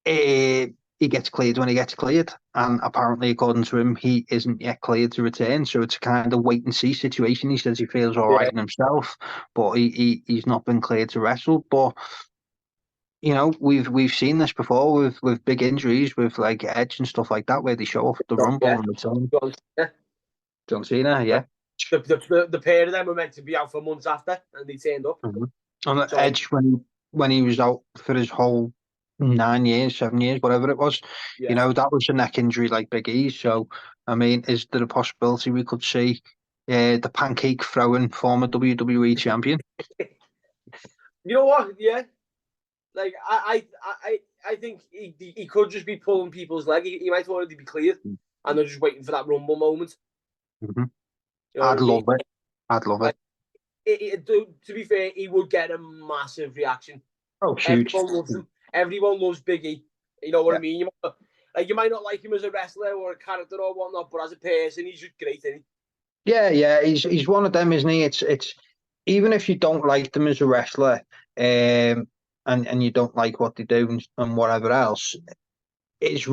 he gets cleared when he gets cleared, and apparently, according to him, he isn't yet cleared to return. So it's a kind of wait and see situation. He says he feels all right in himself, but he's not been cleared to wrestle. But you know, we've seen this before with big injuries, with like Edge and stuff like that, where they show up at the Rumble and return. John Cena, yeah. The pair of them were meant to be out for months after, and they turned up. Mm-hmm. And so, Edge, when he was out for his whole 9 years, 7 years, whatever it was, you know, that was a neck injury like Big E. So, I mean, is there a possibility we could see the pancake throwing former WWE champion? You know what? Yeah. Like, I think he could just be pulling people's leg. He might already be cleared, and they're just waiting for that Rumble moment. Mm-hmm. You know I'd love it. I'd love it. To be fair, he would get a massive reaction. Oh, huge. Everyone loves him. Everyone loves Big E. You know what I mean? You might not like him as a wrestler or a character or whatnot, but as a person, he's just great, isn't he? Yeah. He's one of them, isn't he? It's even if you don't like them as a wrestler, and you don't like what they do and whatever else, it's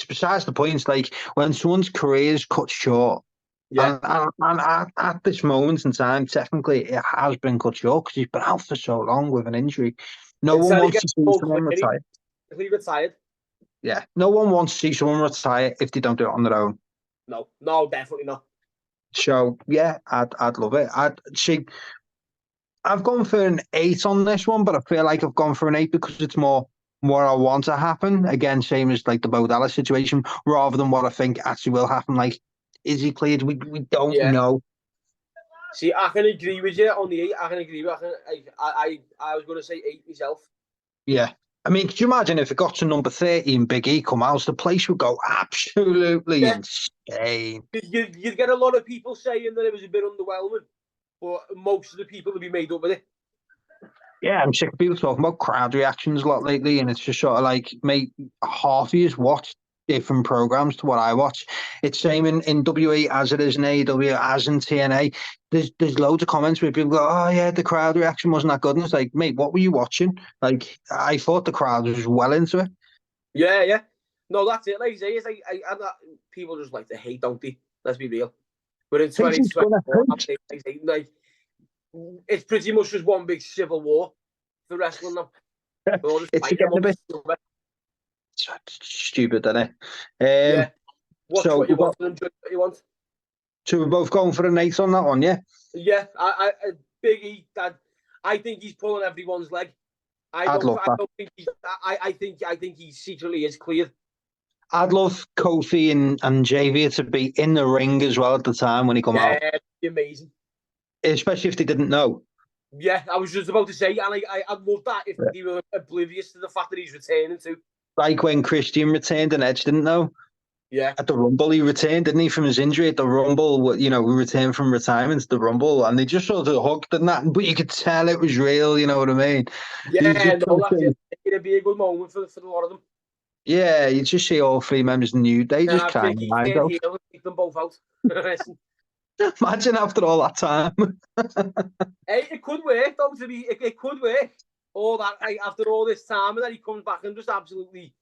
besides the point. It's like when someone's career is cut short. Yeah. And at this moment in time, technically, it has been cut short because he's been out for so long with an injury. No one wants to see someone retire. He retired. Yeah, no one wants to see someone retire if they don't do it on their own. No, definitely not. So yeah, I'd love it. I've gone for an 8 on this one, but I feel like I've gone for an 8 because it's more what I want to happen. Again, same as like the Bo Dallas situation, rather than what I think actually will happen. Like, is he cleared? We don't know. See, I can agree with you on the 8. I can agree with you. I was going to say 8 myself. Yeah. I mean, could you imagine if it got to number 30 and Big E come out, the place would go absolutely insane. You'd get a lot of people saying that it was a bit underwhelming, but most of the people would be made up with it. Yeah, I'm sick of people talking about crowd reactions a lot lately, and it's just sort of like, mate, half of you watch different programs to what I watch. It's same in WE as it is in AEW, as in TNA. There's loads of comments where people go, oh yeah, the crowd reaction wasn't that good. And it's like, mate, what were you watching? Like, I thought the crowd was well into it. Yeah. No, that's it. Like you say, it's like people just like to hate, don't they? Let's be real. We're in 2024. Like, it's pretty much just one big civil war for wrestling now. It's getting a bit stupid, isn't it? Watch what you want and enjoy what you want. So we're both going for an 8 on that one, yeah? Yeah, Big E, I think he's pulling everyone's leg. I think he secretly is cleared. I'd love Kofi and Xavier to be in the ring as well at the time when he come out. Yeah, amazing. Especially if they didn't know. Yeah, I was just about to say, and I'd love that if they were oblivious to the fact that he's returning too. Like when Christian returned and Edge didn't know. Yeah. At the Rumble, he returned, didn't he, from his injury at the Rumble? You know, we returned from retirement to the Rumble, and they just sort of hugged and that, but you could tell it was real, you know what I mean? Yeah, no, that's it. It'd be a good moment for a lot of them. Yeah, you just see all 3 members of the New Day just crying. Keep them both out. Imagine after all that time. Hey, it could work, though, it could work. All that, after all this time, and then he comes back and just absolutely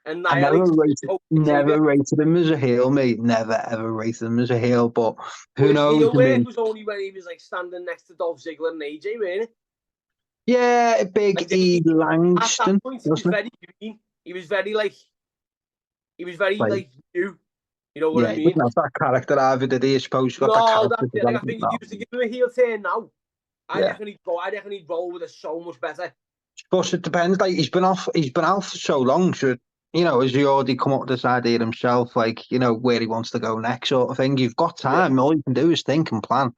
And I never rated him as a heel, mate. Never ever rated him as a heel. But who his knows? heel work was only when he was like standing next to Dolph Ziggler and AJ, wasn't it? Yeah, Big Like, E at that Langston, point, he was wasn't it? very green. He was very Like, like new. You know what I yeah, he mean? didn't have that character either, did he? I suppose he got that No, character that's it. Like, I development think if now. you was to give him a heel turn now, I Yeah. reckon he'd roll with us so much better. But it depends. Like he's been out for so long. So has he already come up with this idea himself? Like where he wants to go next, sort of thing. You've got time. Yeah. All you can do is think and plan.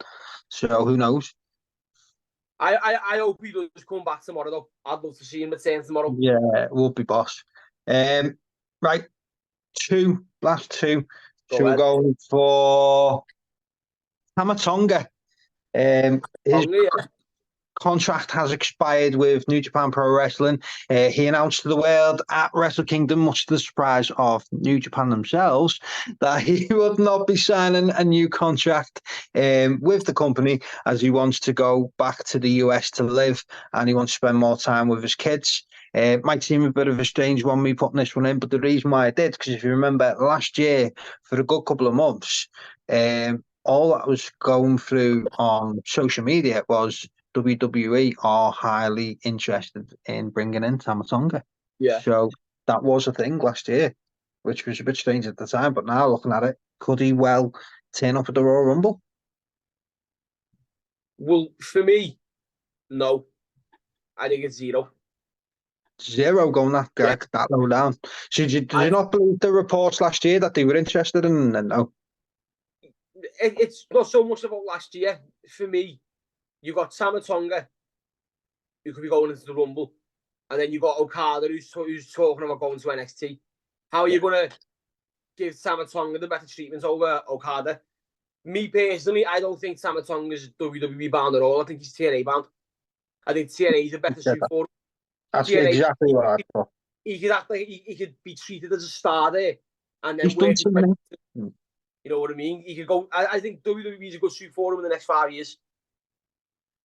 So who knows? I hope he does come back tomorrow though. I'd love to see him return tomorrow. Yeah, we'll be boss. Right, last two. Go We're ahead. going for Tamatonga. His Yeah. contract has expired with New Japan Pro Wrestling. He announced to the world at Wrestle Kingdom, much to the surprise of New Japan themselves, that he would not be signing a new contract with the company, as he wants to go back to the US to live and he wants to spend more time with his kids. Might seem a bit of a strange one, me putting this one in, but the reason why I did, because if you remember last year, for a good couple of months, all that was going through on social media was WWE are highly interested in bringing in Tamatonga. Yeah. So that was a thing last year, which was a bit strange at the time. But now looking at it, could he well turn up at the Royal Rumble? Well, for me, no. I think it's 0. 0 going that Yeah. that low down. So did you not believe the reports last year that they were interested in? No. It's not so much about last year. For me, you got Tamatonga, who could be going into the Rumble, and then you got Okada, who's talking about going to NXT. How are you going to give Tamatonga the better treatment over Okada? Me personally, I don't think Tamatonga's WWE bound at all. I think he's TNA bound. I think TNA is a better suit for him. That's TNA, exactly what I thought. He could act like he could be treated as a star there, and then He's done something. You know what I mean? He could go. I think WWE is a good suit for him in the next 5 years.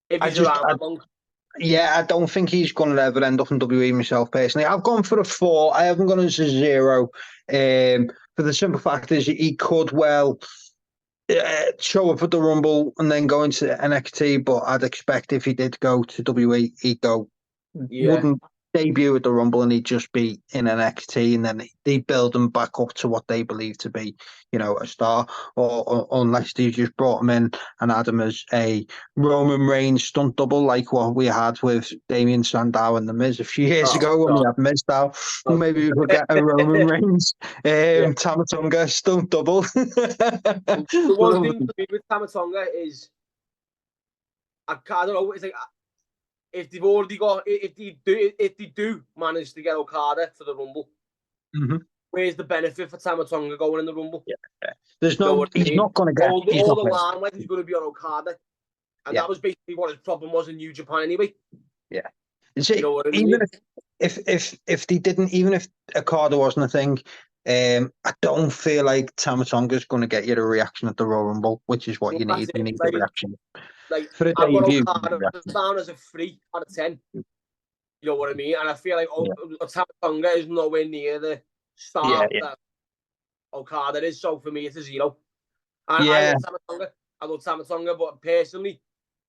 If he's around that long. Yeah, I don't think he's going to ever end up in WWE myself personally. I've gone for a 4. I haven't gone as a 0. For the simple fact is he could well show up at the Rumble and then go into NXT, but I'd expect if he did go to WWE, he'd go, wouldn't debut at the Rumble and he'd just be in NXT, and then they build him back up to what they believe to be, a star, or unless they just brought him in and had him as a Roman Reigns stunt double, like what we had with Damien Sandow and The Miz a few years ago when we had Miz down. Maybe we could get a Roman Reigns Tamatonga stunt double. The one thing for me with Tamatonga is I don't know. It's like if they've already got if they do manage to get Okada to the Rumble, where's the benefit for Tamatonga going in the Rumble? Yeah. There's no. He's not going to get all the limelight is going to be on Okada, and that was basically what his problem was in New Japan anyway. Yeah. You know what I mean? Even if they didn't, even if Okada wasn't a thing, I don't feel like Tamatonga's going to get you the reaction at the Royal Rumble, which is what you need. You need the reaction. Like for a I've got debut. Okada down as a 3 out of 10. You know what I mean? And I feel like Tamatonga is nowhere near the star that Okada is. So for me, it's a 0. And I love Tamatonga, but personally,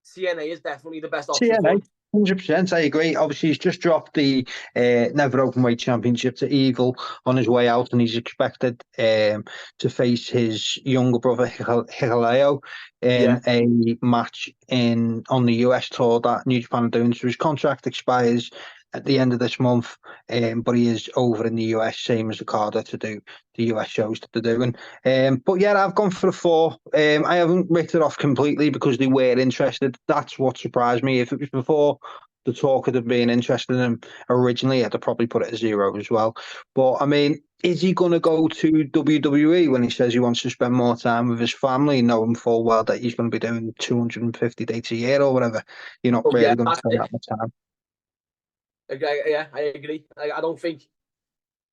TNA is definitely the best option for him. 100%, I agree. Obviously, he's just dropped the Never Openweight Championship to Eagle on his way out, and he's expected to face his younger brother Hikuleo in a match on the US tour that New Japan are doing. So his contract expires at the end of this month, but he is over in the US, same as Okada, to do the US shows that they're doing. But yeah, I've gone for a 4. I haven't written it off completely because they were interested. That's what surprised me. If it was before the talk of them being interested in him originally, I'd have probably put it at 0 as well. But I mean, is he going to go to WWE when he says he wants to spend more time with his family, knowing full well that he's going to be doing 250 dates a year or whatever? You're not really going to spend that much time. Yeah, I agree. I don't think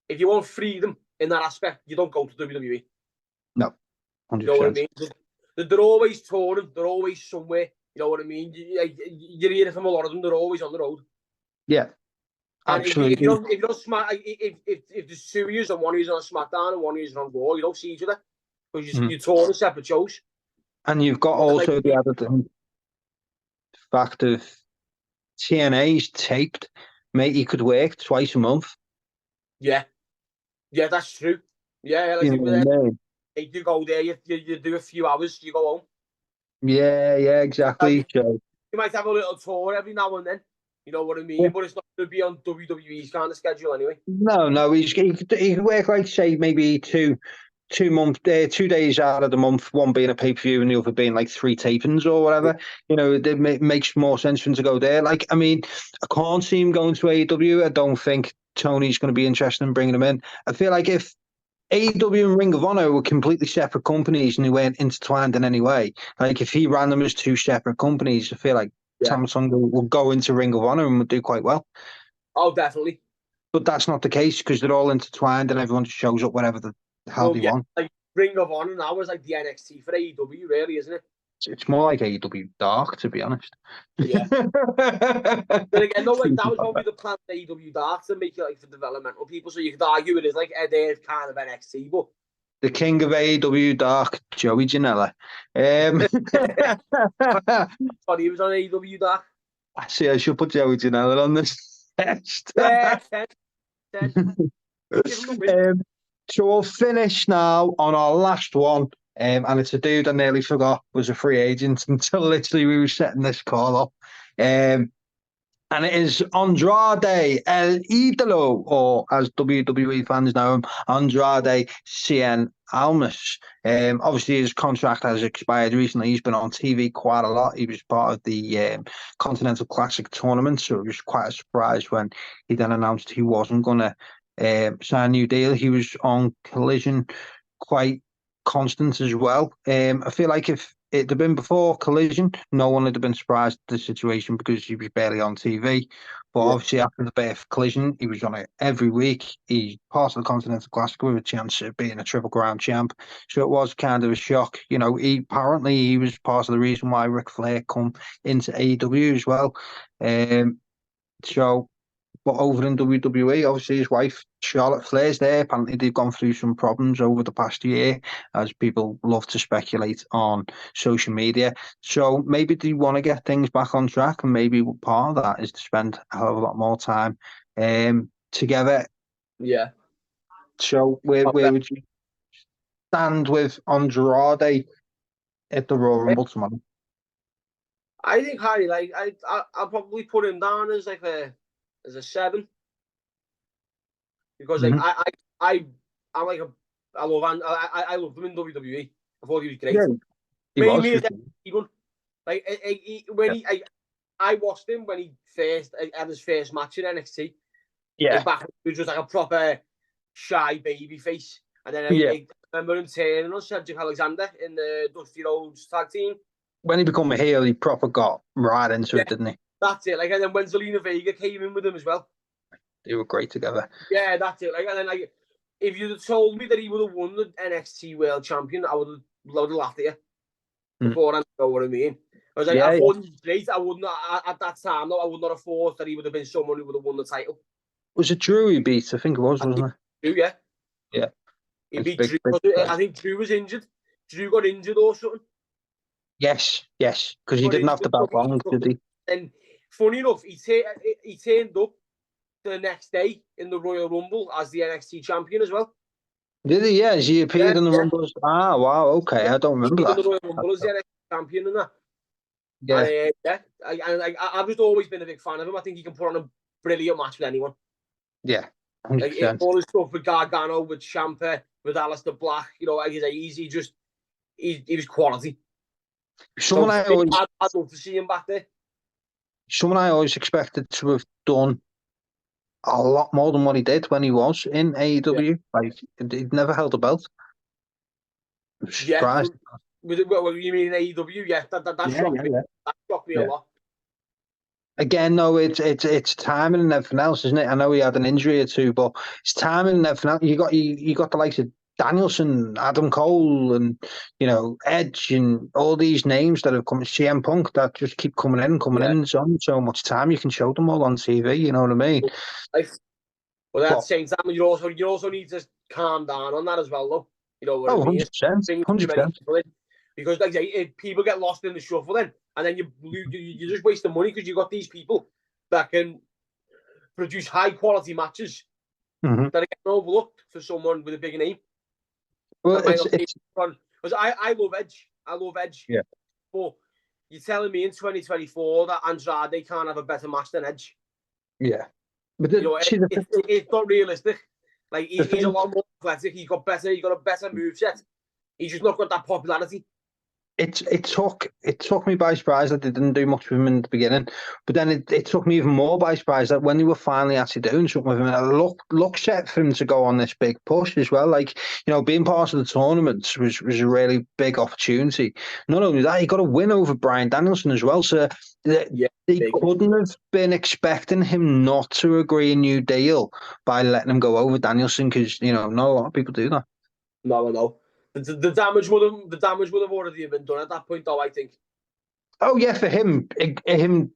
if you want freedom in that aspect, you don't go to WWE. No, 100%. You know what I mean? They're always touring. They're always somewhere. You know what I mean? You're hearing from a lot of them. They're always on the road. Yeah. And Absolutely. if you don't smack, if there's two of you and one of you on SmackDown and one of you on Raw, you don't see each other because you're torn in separate shows. And you've got also the other fact of TNA's taped, mate. You could work twice a month. Yeah, that's true. Yeah, like You know what I mean? you go there, you do a few hours, you go home. Yeah, exactly. So, you might have a little tour every now and then. You know what I mean? yeah. But it's not going to be on WWE's kind of schedule anyway. No, he could work like say maybe 2 days out of the month, one being a pay per view and the other being like 3 tapings or whatever. You know, it makes more sense for him to go there. Like, I mean, I can't see him going to AEW. I don't think Tony's going to be interested in bringing him in. I feel like if AEW and Ring of Honor were completely separate companies and they weren't intertwined in any way, like if he ran them as 2 separate companies, I feel like Samsung will go into Ring of Honor and would do quite well. Oh, definitely. But that's not the case because they're all intertwined and everyone just shows up wherever the hell they want. Like Ring of Honor now is like the NXT for AEW, really, isn't it? It's more like AEW Dark, to be honest. Yeah. But again, no, like that was probably the plan of AEW Dark to make it like for developmental people. So you could argue it is like they're kind of NXT, but the king of AEW Dark, Joey Janela. But he was on AEW Dark. I see. I should put Joey Janela on this test. Yeah, 10. So we'll finish now on our last one. And it's a dude I nearly forgot was a free agent until literally we were setting this call up. And it is Andrade El Idolo, or as WWE fans know him, Andrade Cien Almas. Obviously, his contract has expired recently. He's been on TV quite a lot. He was part of the Continental Classic tournament, so it was quite a surprise when he then announced he wasn't going to sign a new deal. He was on Collision quite constant as well. I feel like if it had been before Collision, no one would have been surprised at the situation because he was barely on TV. But obviously, after the birth of Collision, he was on it every week. He's part of the Continental Classic with a chance of being a Triple Crown champ. So it was kind of a shock. You know, he was part of the reason why Ric Flair come into AEW as well. But over in WWE, obviously his wife, Charlotte Flair's there. Apparently they've gone through some problems over the past year, as people love to speculate on social media. So maybe they want to get things back on track, and maybe part of that is to spend a hell of a lot more time together. Yeah. So where would you stand with Andrade at the Royal Rumble tomorrow? I think Harry, like I'll probably put him down as like a 7 because like I loved him in WWE. I thought he was great. I watched him when he first had his first match in NXT. Yeah, back he was just like a proper shy baby face, and then I remember him turning on Cedric Alexander in the Dusty Rhodes tag team. When he became a heel, he proper got right into it, didn't he? That's it. Like, and then when Zelina Vega came in with him as well, they were great together. Yeah, that's it. Like, and then like, if you'd have told me that he would have won the NXT World Champion, I would have laughed at you. Before I know what I mean. I was like, I thought he was great. I wouldn't at that time. No, I would not have thought that he would have been someone who would have won the title. Was it Drew he beat? I think it was, wasn't it? Drew, yeah. Yeah. He beat Drew. I think Drew was injured. Drew got injured or something. Yes, because he didn't have the belt long, did he? And funny enough, he turned up the next day in the Royal Rumble as the NXT champion as well. Did he? Yeah, he appeared in the Rumble. Ah, wow, okay, I don't remember that. In the Royal Rumble as the NXT champion and that. Yeah. And I've just always been a big fan of him. I think he can put on a brilliant match with anyone. Yeah, 100%. Like, all his stuff with Gargano, with Ciampa, with Aleister Black, you know, like he was quality. I'd love to see him back there. Someone I always expected to have done a lot more than what he did when he was in AEW. Yeah. Like, he'd never held a belt. I was surprised. What you mean in AEW? Yeah, that shocked me. That shocked me a lot. Again, no, it's timing and everything else, isn't it? I know he had an injury or two, but it's timing and everything else. You got the likes of Danielson, Adam Cole, and Edge, and all these names that have come, CM Punk, that just keep coming in. There's only so much time you can show them all on TV. You know what I mean? Well, at the same time, you also need to calm down on that as well, though. You know what I mean? 100%. 100%. Because, like I say, people get lost in the shuffle then, and then you just waste the money because you've got these people that can produce high-quality matches that are getting overlooked for someone with a bigger name. Well, because I love Edge. Yeah. But you're telling me in 2024 that Andrade can't have a better match than Edge? Yeah. But it's not realistic. Like he's a lot more athletic. He's got a better moveset. He's just not got that popularity. It took me by surprise that they didn't do much with him in the beginning, but then it took me even more by surprise that when they were finally actually doing something with him, it looked set for him to go on this big push as well. Like, being part of the tournament was a really big opportunity. Not only that, he got a win over Bryan Danielson as well. So they couldn't have been expecting him not to agree a new deal by letting him go over Danielson, because not a lot of people do that. No. The damage would have already been done at that point, though, I think. Oh yeah, for him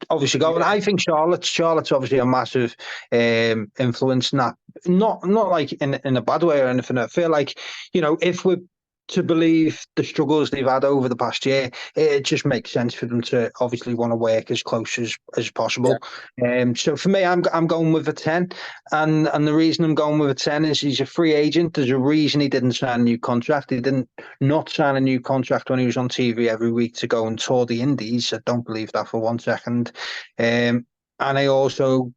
obviously going. Yeah. I think Charlotte's obviously a massive influence in that. Not like in a bad way or anything. I feel like if we're to believe the struggles they've had over the past year, it just makes sense for them to obviously want to work as close as possible. Yeah. So for me, I'm going with a 10, and the reason I'm going with a 10 is he's a free agent. There's a reason he didn't sign a new contract. He didn't not sign a new contract when he was on TV every week to go and tour the Indies. I don't believe that for 1 second. And I also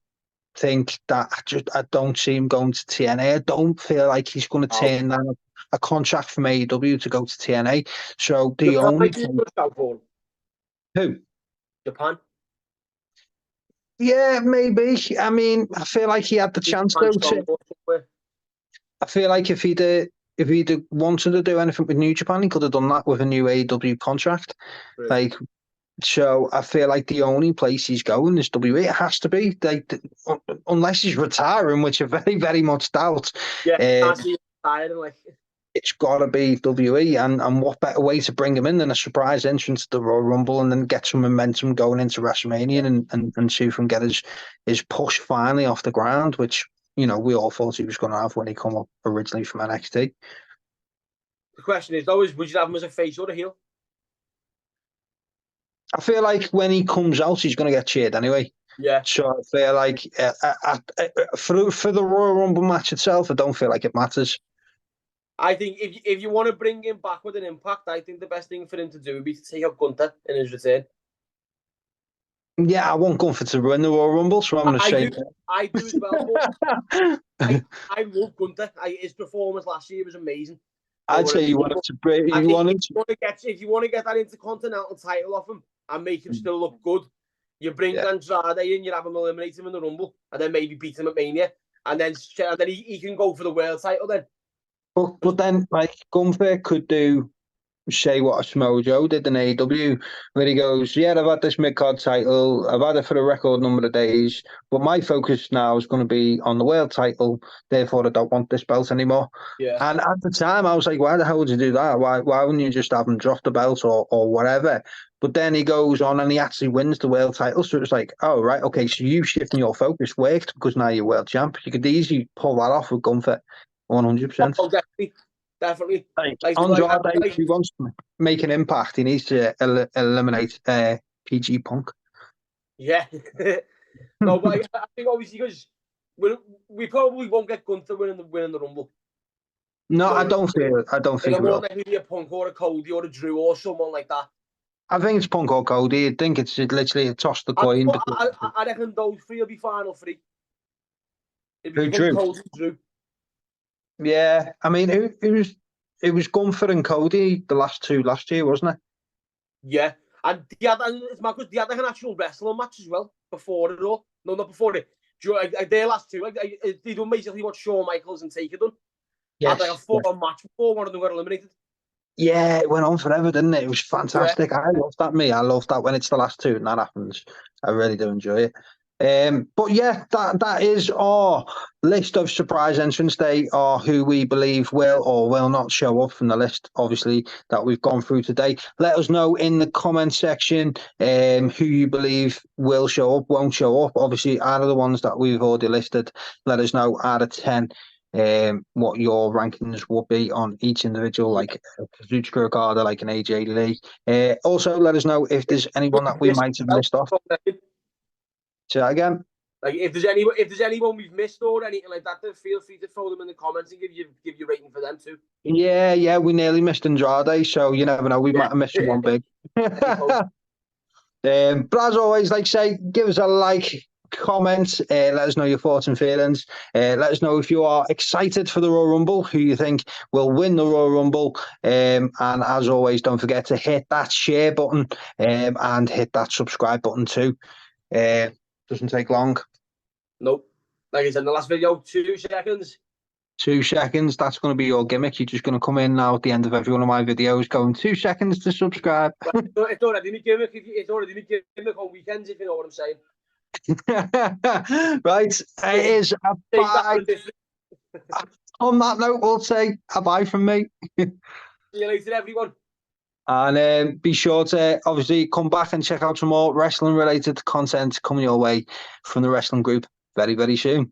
think that I don't see him going to TNA. I don't feel like he's going to turn down a contract from AEW to go to TNA. So the Japan only who? Japan. Yeah, maybe. I mean, I feel like he had the chance though. I feel like if he'd wanted to do anything with New Japan, he could have done that with a new AEW contract. Right. So I feel like the only place he's going is WWE. It has to be, unless he's retiring, which I very, very much doubt. Yeah, retiring, it's got to be WWE, and what better way to bring him in than a surprise entrance to the Royal Rumble, and then get some momentum going into WrestleMania and see if we can get his push finally off the ground, which we all thought he was going to have when he come up originally from NXT. The question is, though, would you have him as a face or a heel? I feel like when he comes out, he's going to get cheered anyway. Yeah. So I feel like for the Royal Rumble match itself, I don't feel like it matters. I think if you want to bring him back with an impact, I think the best thing for him to do would be to take out Gunther in his return. Yeah, I want Gunther to win the Royal Rumble, so I'm going to say I do as well. I love Gunther. His performance last year was amazing. I'd say you want him to break. If you want to get that Intercontinental title off him and make him still look good, you bring Andrade in, you have him eliminate him in the Rumble, and then maybe beat him at Mania, and then he can go for the world title then. But then, like, Gunther could say what a Samoa Joe did in AEW, where he goes, yeah, I've had this mid-card title, I've had it for a record number of days, but my focus now is going to be on the world title, therefore I don't want this belt anymore. Yeah. And at the time, I was like, why the hell would you do that? Why wouldn't you just have him drop the belt or whatever? But then he goes on and he actually wins the world title, so it's like, oh, right, okay, so you shifting your focus worked because now you're world champ. You could easily pull that off with Gunther. 100%. Oh, definitely. Andrade, if he wants to make an impact, he needs to eliminate PG Punk. Yeah. No, but I think obviously because we probably won't get Gunther winning the Rumble. No, I don't think it will. Maybe a Punk or a Cody or a Drew or someone like that. I think it's Punk or Cody. I think it's literally a toss the coin. I reckon those three will be final three. Who, Drew? Cody, Drew. Yeah, I mean, it was Gunther and Cody the last year, wasn't it? Yeah, and it's mad because they had like an actual wrestling match as well before it all. No, not before it. Their last two, they done basically what Shawn Michaels and Taker done. Yes, had like a full-on match before one of them got eliminated. Yeah, it went on forever, didn't it? It was fantastic. Yeah. I love that. I love that when it's the last two and that happens. I really do enjoy it. But yeah, that is our list of surprise entrants. They are who we believe will or will not show up from the list, obviously, that we've gone through today. Let us know in the comment section who you believe will show up, won't show up. Obviously, out of the ones that we've already listed, let us know out of 10 what your rankings would be on each individual, like Kazuchika, Okada, like an AJ Lee. Also, let us know if there's anyone that we might have missed off. Say that again. Like if there's anyone we've missed or anything like that, then feel free to throw them in the comments and give you rating for them too. Yeah, we nearly missed Andrade, so you never know, we might have missed someone big. But as always, like say, give us a like, comment, let us know your thoughts and feelings. Let us know if you are excited for the Royal Rumble, who you think will win the Royal Rumble. And as always, don't forget to hit that share button and hit that subscribe button too. Doesn't take long. Nope. Like I said in the last video, 2 seconds. 2 seconds. That's going to be your gimmick. You're just going to come in now at the end of every one of my videos going 2 seconds to subscribe. It's already my gimmick. It's already my gimmick on weekends, if you know what I'm saying. Right. It is a bye. On that note, we'll say a bye from me. See you later, everyone. And be sure to obviously come back and check out some more wrestling related content coming your way from the wrestling group very, very soon.